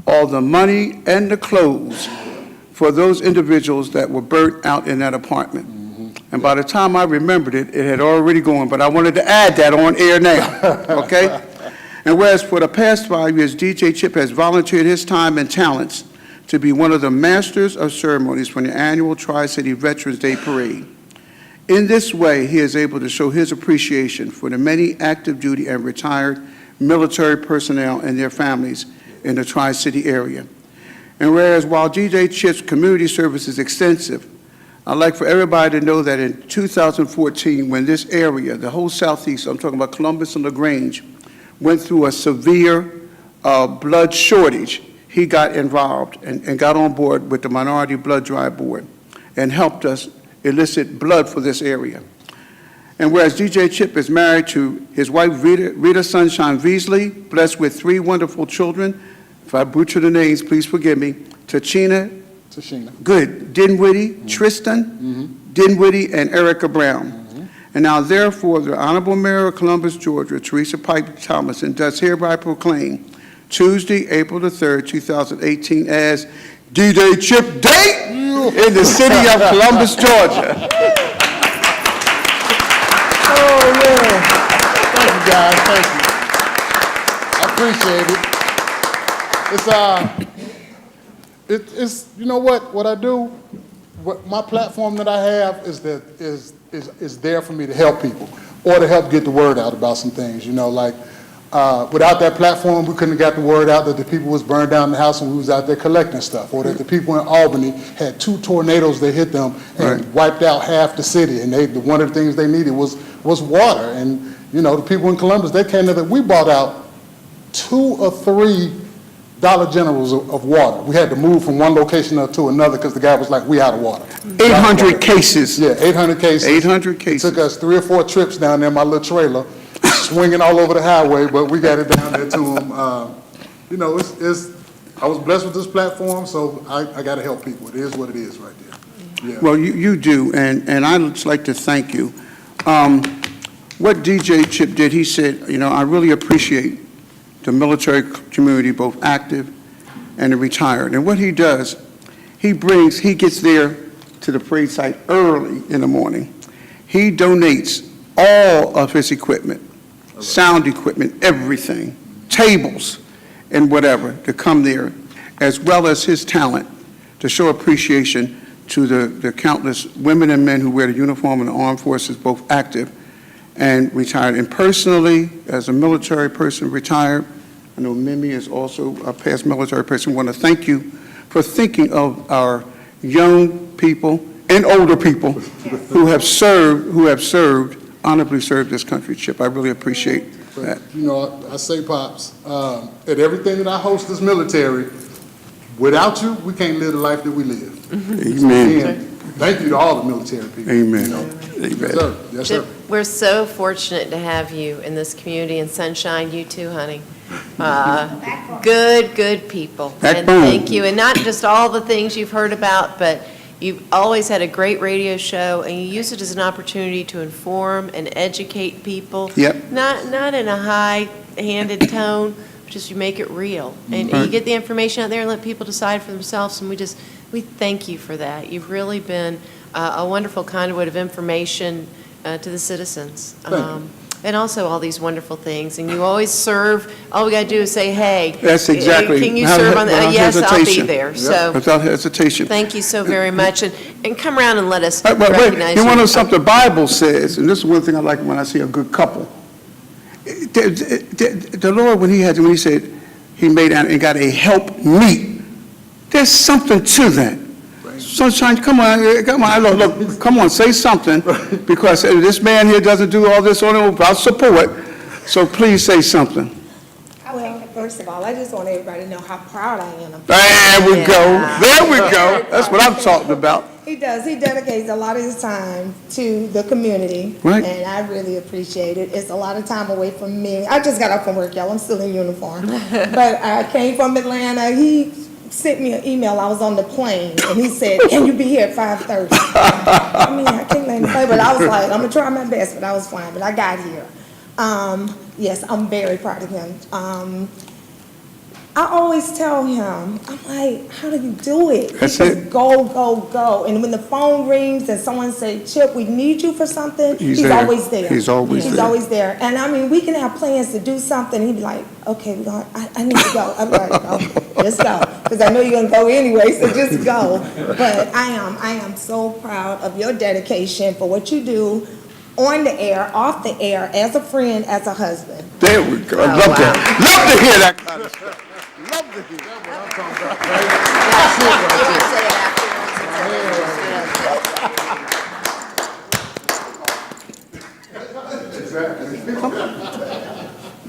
all the money and the clothes for those individuals that were burnt out in that apartment. And by the time I remembered it, it had already gone, but I wanted to add that on air now, okay? And whereas for the past 5 years, DJ Chip has volunteered his time and talents to be one of the masters of ceremonies for the annual Tri-City Veterans Day Parade. In this way, he is able to show his appreciation for the many active duty and retired military personnel and their families in the Tri-City area. And whereas while DJ Chip's community service is extensive, I'd like for everybody to know that in 2014, when this area, the whole Southeast, I'm talking about Columbus and LaGrange, went through a severe blood shortage, he got involved and got on board with the Minority Blood Drive Board and helped us elicit blood for this area. And whereas DJ Chip is married to his wife, Rita Sunshine Veasley, blessed with 3 wonderful children. If I butcher the names, please forgive me. Tashina. Good. Dinwiddie, Tristan, Dinwiddie, and Erica Brown. And now, therefore, the Honorable Mayor of Columbus, Georgia, TERESA Pipe Tomlinson, does hereby proclaim Tuesday, April the 3rd, 2018, as DJ Chip Day in the city of Columbus, Georgia. Oh, yeah. Thank you, guys. Thank you. I appreciate it. It's you know what I do? What my platform that I have is there for me to help people or to help get the word out about some things. You know, like without that platform, we couldn't have got the word out that the people was burned down the house and we was out there collecting stuff, or that the people in Albany had 2 tornadoes that hit them and wiped out half the city. And one of the things they needed was water. And You know, the people in Columbus, they came to we bought out 2 or 3 Dollar Generals of water. We had to move from one location to another because the guy was like, we out of water. 800 cases. Yeah, 800 cases. 800 cases. It took us 3 or 4 trips down there in my little trailer, swinging all over the highway, but we got it down there to them. You know, I was blessed with this platform, so I got to help people. It is what it is right there. Yeah. Well, you do, and I'd just like to thank you. What DJ Chip did, he said, you know, I really appreciate the military community, both active and the retired. And what he does, he gets there to the parade site early in the morning. He donates all of his equipment, sound equipment, everything, tables and whatever, to come there, as well as his talent to show appreciation to the countless women and men who wear the uniform in the armed forces, both active and retired. And personally, as a military person retired, I know Mimi is also a past military person. I want to thank you for thinking of our young people and older people who have served, honorably served this country, Chip. I really appreciate that. You know, I say, Pops, at everything that I host is military. Without you, we can't live the life that we live. Amen. So again, thank you to all the military people. Amen. You know. Amen. Yes, sir. Yes, sir. We're so fortunate to have you in this community, and Sunshine, you too, honey. Good people. And thank you. And not just all the things you've heard about, but you've always had a great radio show, and you use it as an opportunity to inform and educate people. Yep. Not in a high-handed tone, but just you make it real. And you get the information out there and let people decide for themselves, and we thank you for that. You've really been a wonderful conduit of information to the citizens. And also all these wonderful things. And you always serve, all we got to do is say, hey. That's exactly. Can you serve on that? Yes, I'll be there. Yep. So Without hesitation. thank you so very much. And come around and let us But recognize you want to know something the Bible says, and this is one thing I like when I see a good couple. The Lord, when he said he made and got a help meet, there's something to that. Sunshine, come on, look, come on, say something, because this man here doesn't do all this on him without support, so please say something. Well, first of all, I just want everybody to know how proud I am. There we go, that's what I'm talking about. He does, he dedicates a lot of his time to the community, right. And I really appreciate it. It's a lot of time away from me. I just got off from work, y'all, I'm still in uniform, but I came from Atlanta. He sent me an email. I was on the plane, and he said, "Can you be here at 5:30?" I mean, I can't let him play, but I was like, "I'm gonna try my best," but I was fine. But I got here. Yes, I'm very proud of him. I always tell him, I'm like, "How do you do it?" He That's says, it. "Go, go, go." And when the phone rings and someone says, "Chip, we need you for something," he's there. always there. He's always He's there. always there. And I mean, we can have plans to do something. He'd be like, "Okay, I need to go." I'm like, "Oh, just go," because I know you're gonna go anyway. So just go. But I am so proud of your dedication for what you do on the air, off the air, as a friend, as a husband. There we go. I love that. Love to hear that kind of stuff. Love to hear that.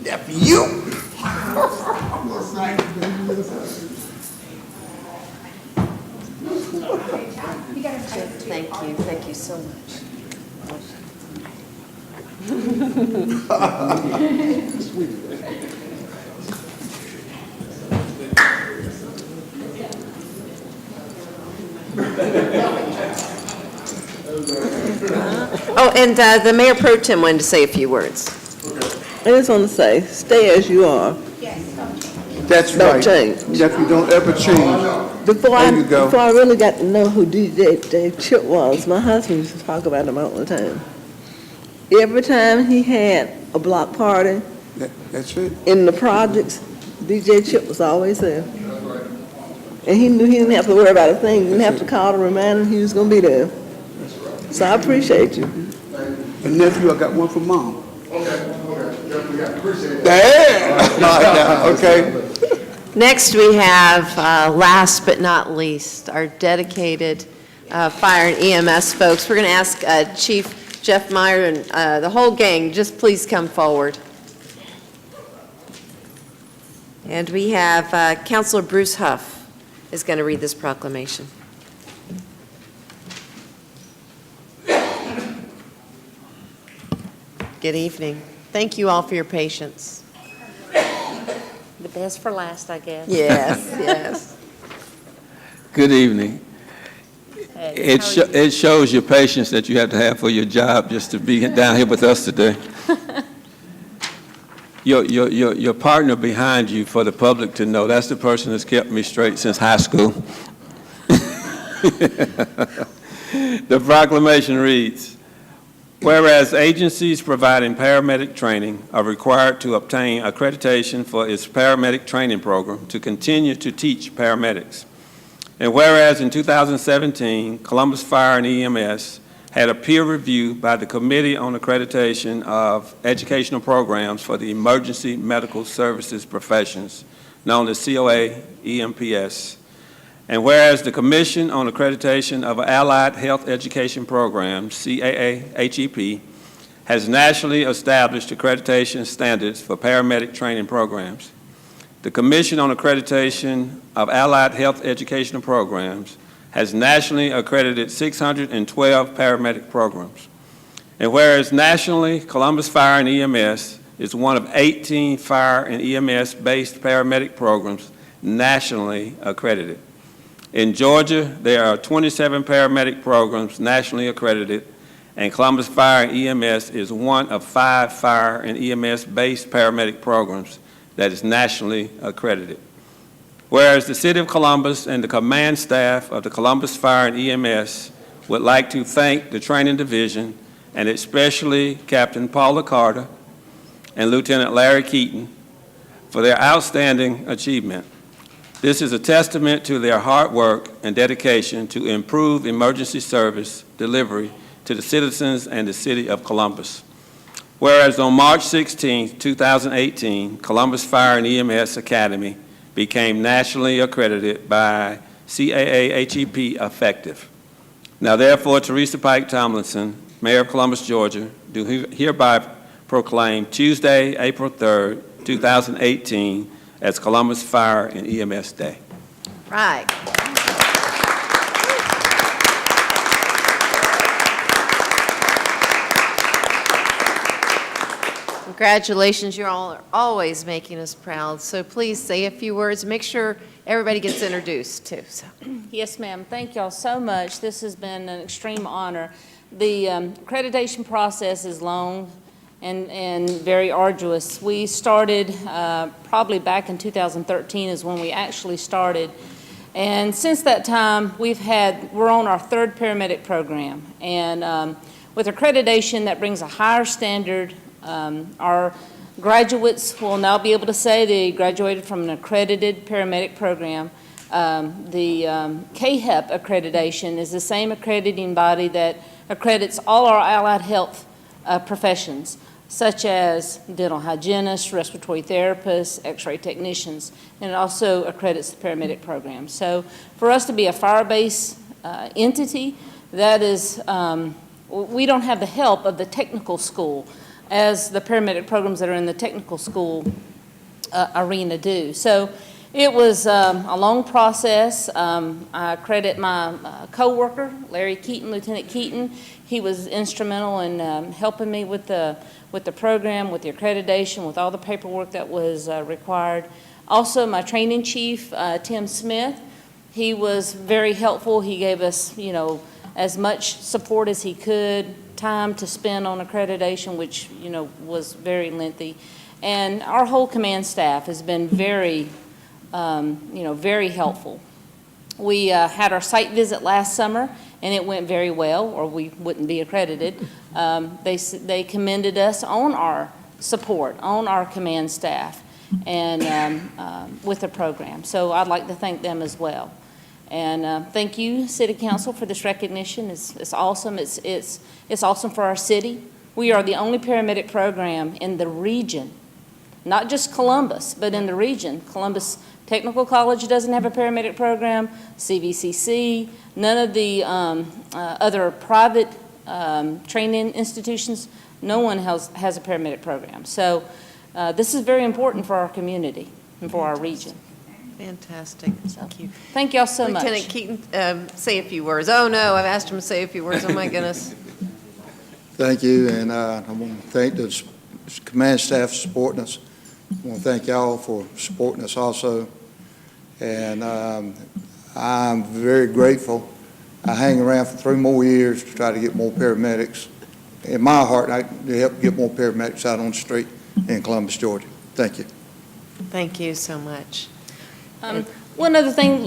Nephew. Thank you so much. Oh, and the Mayor Pro Tem wanted to say a few words. I just want to say, stay as you are. That's Don't right. change. Nephew, don't ever change. Before There I really got to know who DJ Chip was, my husband used to talk about him all the time. Every time he had a block party That's it. in the projects, DJ Chip was always there. And he knew he didn't have to worry about a thing. He didn't have to call to remind him he was going to be there. So I appreciate you. And nephew, I got one for Mom. Yeah. Okay. Next, we have, last but not least, our dedicated fire and EMS folks. We're going to ask Chief Jeff Meyer, and the whole gang, just please come forward. And we have Councilor Bruce Huff is going to read this proclamation. Good evening. Thank you all for your patience. The best for last, I guess. Yes, yes. Good evening. It shows your patience that you have to have for your job just to be down here with us today. Your partner behind you, for the public to know, that's the person that's kept me straight since high school. The proclamation reads, whereas agencies providing paramedic training are required to obtain accreditation for its paramedic training program to continue to teach paramedics. And whereas in 2017, Columbus Fire and EMS had a peer review by the Committee on Accreditation of Educational Programs for the Emergency Medical Services Professions, known as COA-EMPS. And whereas the Commission on Accreditation of Allied Health Education Programs, CAA-HEP, has nationally established accreditation standards for paramedic training programs. The Commission on Accreditation of Allied Health Educational Programs has nationally accredited 612 paramedic programs. And whereas nationally, Columbus Fire and EMS is one of 18 fire and EMS-based paramedic programs nationally accredited. In Georgia, there are 27 paramedic programs nationally accredited, and Columbus Fire and EMS is one of 5 fire and EMS-based paramedic programs that is nationally accredited. Whereas the City of Columbus and the command staff of the Columbus Fire and EMS would like to thank the Training Division, and especially Captain Paula Carter and Lieutenant Larry Keaton, for their outstanding achievement. This is a testament to their hard work and dedication to improve emergency service delivery to the citizens and the City of Columbus. Whereas on March 16, 2018, Columbus Fire and EMS Academy became nationally accredited by CAA-HEP effective. Now therefore, TERESA Pike Tomlinson, Mayor of Columbus, Georgia, do hereby proclaim Tuesday, April 3rd, 2018 as Columbus Fire and EMS Day. Right. Congratulations, you all are always making us proud. So please say a few words. Make sure everybody gets introduced too. So. Yes, ma'am. Thank y'all so much. This has been an extreme honor. The accreditation process is long and very arduous. We started probably back in 2013 is when we actually started. And since that time, we're on our 3rd paramedic program. And with accreditation, that brings a higher standard. Our graduates will now be able to say they graduated from an accredited paramedic program. The HUFF accreditation is the same accrediting body that accredits all our allied health professions, such as dental hygienists, respiratory therapists, x-ray technicians, and it also accredits the paramedic program. So for us to be a fire-based entity, that is, we don't have the help of the technical school as the paramedic programs that are in the technical school arena do. So it was a long process. I credit my co-worker, Larry Keaton, Lieutenant Keaton. He was instrumental in helping me with the program, with the accreditation, with all the paperwork that was required. Also, my training chief, Tim Smith, he was very helpful. He gave us, as much support as he could, time to spend on accreditation, which, was very lengthy. And our whole command staff has been very, very helpful. We had our site visit last summer, and it went very well, or we wouldn't be accredited. They commended us on our support, on our command staff, and with the program. So I'd like to thank them as well. And thank you, City Council, for this recognition. It's awesome. It's awesome for our city. We are the only paramedic program in the region, not just Columbus, but in the region. Columbus Technical College doesn't have a paramedic program, CVCC, none of the other private training institutions, no one has a paramedic program. So this is very important for our community and for our region. Fantastic. Thank you. Thank y'all so much. Lieutenant Keaton, say a few words. Oh, no, I've asked him to say a few words. Oh, my goodness. Thank you, and I want to thank the command staff for supporting us. I want to thank y'all for supporting us also. And I'm very grateful. I hang around for 3 more years to try to get more paramedics. In my heart, I help get more paramedics out on the street in Columbus, Georgia. Thank you. Thank you so much. One other thing,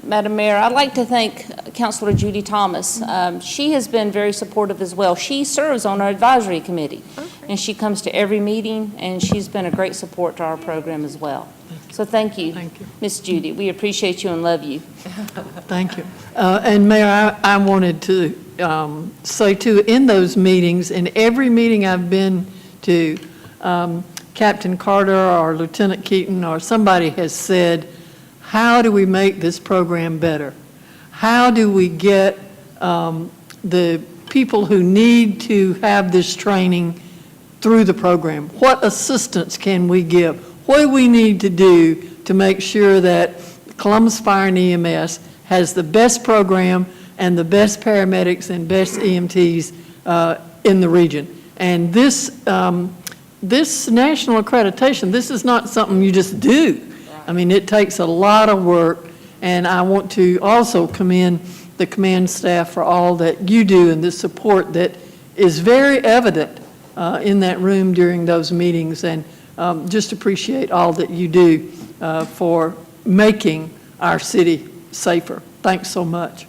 Madam Mayor, I'd like to thank Councilor Judy Thomas. She has been very supportive as well. She serves on our advisory committee, and she comes to every meeting, and she's been a great support to our program as well. So thank you, Miss Judy. We appreciate you and love you. Thank you. And Mayor, I wanted to say too, in those meetings, in every meeting I've been to, Captain Carter or Lieutenant Keaton or somebody has said, how do we make this program better? How do we get the people who need to have this training through the program? What assistance can we give? What do we need to do to make sure that Columbus Fire and EMS has the best program and the best paramedics and best EMTs in the region? And this national accreditation, this is not something you just do. I mean, it takes a lot of work, and I want to also commend the command staff for all that you do and the support that is very evident in that room during those meetings, and just appreciate all that you do for making our city safer. Thanks so much.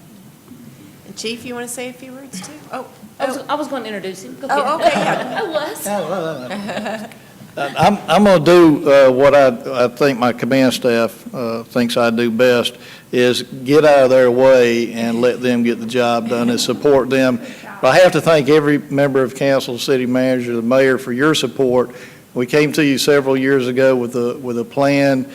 And Chief, you want to say a few words too? Oh, I was going to introduce him. Go oh, ahead. okay. Yeah. I was. I'm going to do what I think my command staff thinks I do best, is get out of their way and let them get the job done and support them. But I have to thank every member of council, city manager, the mayor for your support. We came to you several years ago with a plan.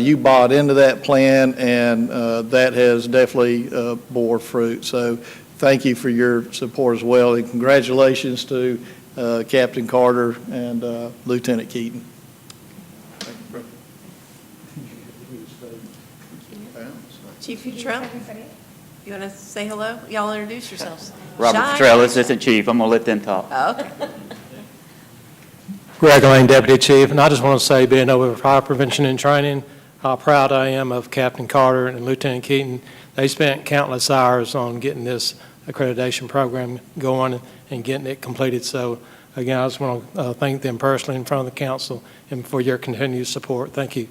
You bought into that plan, and that has definitely bore fruit. So thank you for your support as well, and congratulations to Captain Carter and Lieutenant Keaton. Chief Futrell, you want to say hello? Y'all introduce yourselves. Robert Shy. Futrell, Assistant Chief. I'm going to let them talk. Oh, okay. Greg Lane, Deputy Chief, and I just want to say, being over fire prevention and training, how proud I am of Captain Carter and Lieutenant Keaton. They spent countless hours on getting this accreditation program going and getting it completed. So again, I just want to thank them personally in front of the council and for your continued support. Thank you.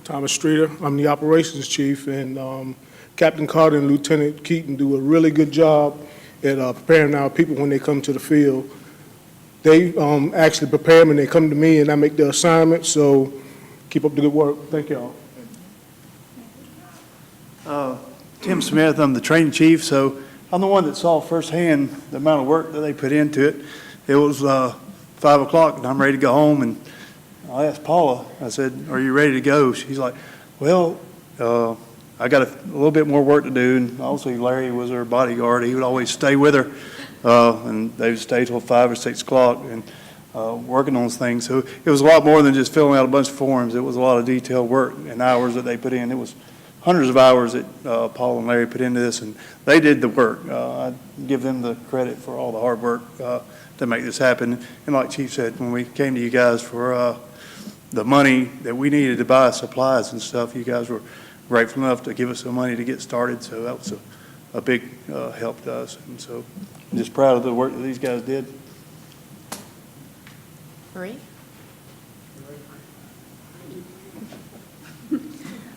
Thomas Streeter, I'm the operations chief, and Captain Carter and Lieutenant Keaton do a really good job at preparing our people when they come to the field. They actually prepare them and they come to me and I make the assignment, so keep up the good work. Thank y'all. Tim Smith, I'm the training chief, so I'm the one that saw firsthand the amount of work that they put into it. It was 5 o'clock and I'm ready to go home, and I asked Paula, I said, are you ready to go? She's like, well, I got a little bit more work to do, and also Larry was her bodyguard. He would always stay with her, and they would stay till 5 or 6 o'clock and working on things. So it was a lot more than just filling out a bunch of forms. It was a lot of detailed work and hours that they put in. It was hundreds of hours that Paul and Larry put into this, and they did the work. I give them the credit for all the hard work to make this happen. And like Chief said, when we came to you guys for the money that we needed to buy supplies and stuff, you guys were grateful enough to give us the money to get started. So that was a big help to us. And so I'm just proud of the work that these guys did. Marie?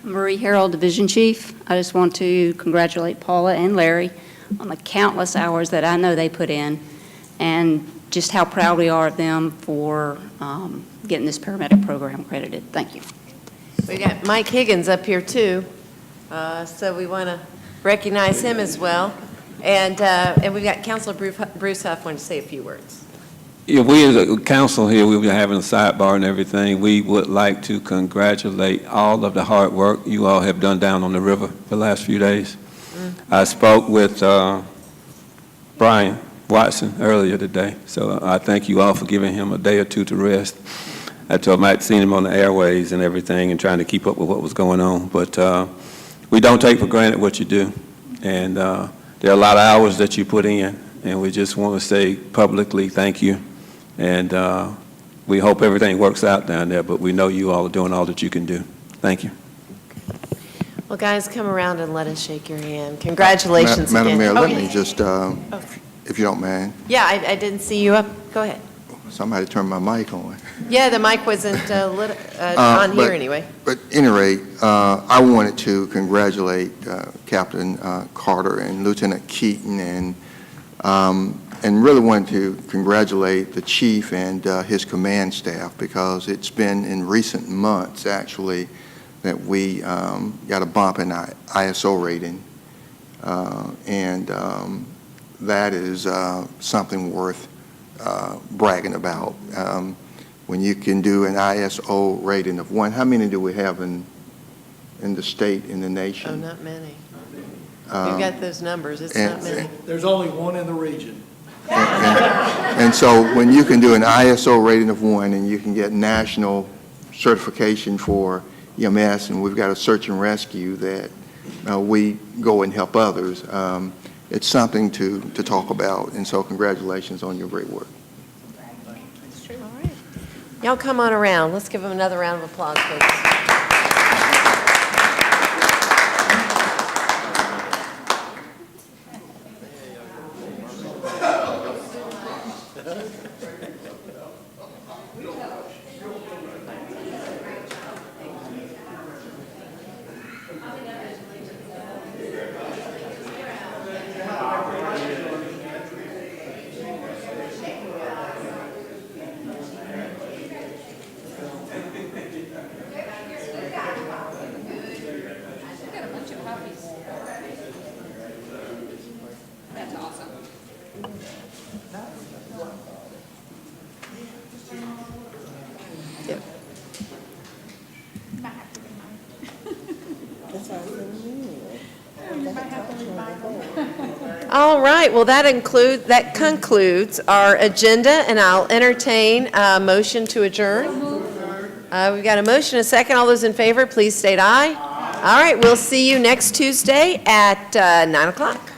Marie Harrell, Division Chief. I just want to congratulate Paula and Larry on the countless hours that I know they put in, and just how proud we are of them for getting this paramedic program accredited. Thank you. We got Mike Higgins up here too, so we want to recognize him as well. And we've got Councilor Bruce Huff wanting to say a few words. Yeah, we as a council here, we'll be having a sidebar and everything. We would like to congratulate all of the hard work you all have done down on the river for the last few days. I spoke with Brian Watson earlier today, so I thank you all for giving him a day or two to rest. I told him I'd seen him on the airways and everything and trying to keep up with what was going on, but we don't take for granted what you do, and there are a lot of hours that you put in, and we just want to say publicly thank you. And we hope everything works out down there, but we know you all are doing all that you can do. Thank you. Well, guys, come around and let us shake your hand. Congratulations Madam again. Mayor, Oh, let yeah. me just, if you don't mind, Yeah, I didn't see you up. Go ahead. somebody turn my mic on. Yeah, the mic wasn't on here but- anyway. But at any rate, I wanted to congratulate Captain Carter and Lieutenant Keaton and really wanted to congratulate the chief and his command staff, because it's been in recent months, actually, that we got a bump in our ISO rating. That is something worth bragging about. When you can do an ISO rating of 1, how many do we have in the state, in the nation? Oh, not many. You've got those numbers. It's not many. There's only one in the region. And so when you can do an ISO rating of 1 and you can get national certification for EMS, and we've got a search and rescue that we go and help others, it's something to talk about. And so congratulations on your great work. All right. Y'all come on around. Let's give them another round of applause, please. All right, well, that concludes our agenda, and I'll entertain a motion to adjourn. We've got a motion, a second. All those in favor, please state aye. All right, we'll see you next Tuesday at 9 o'clock.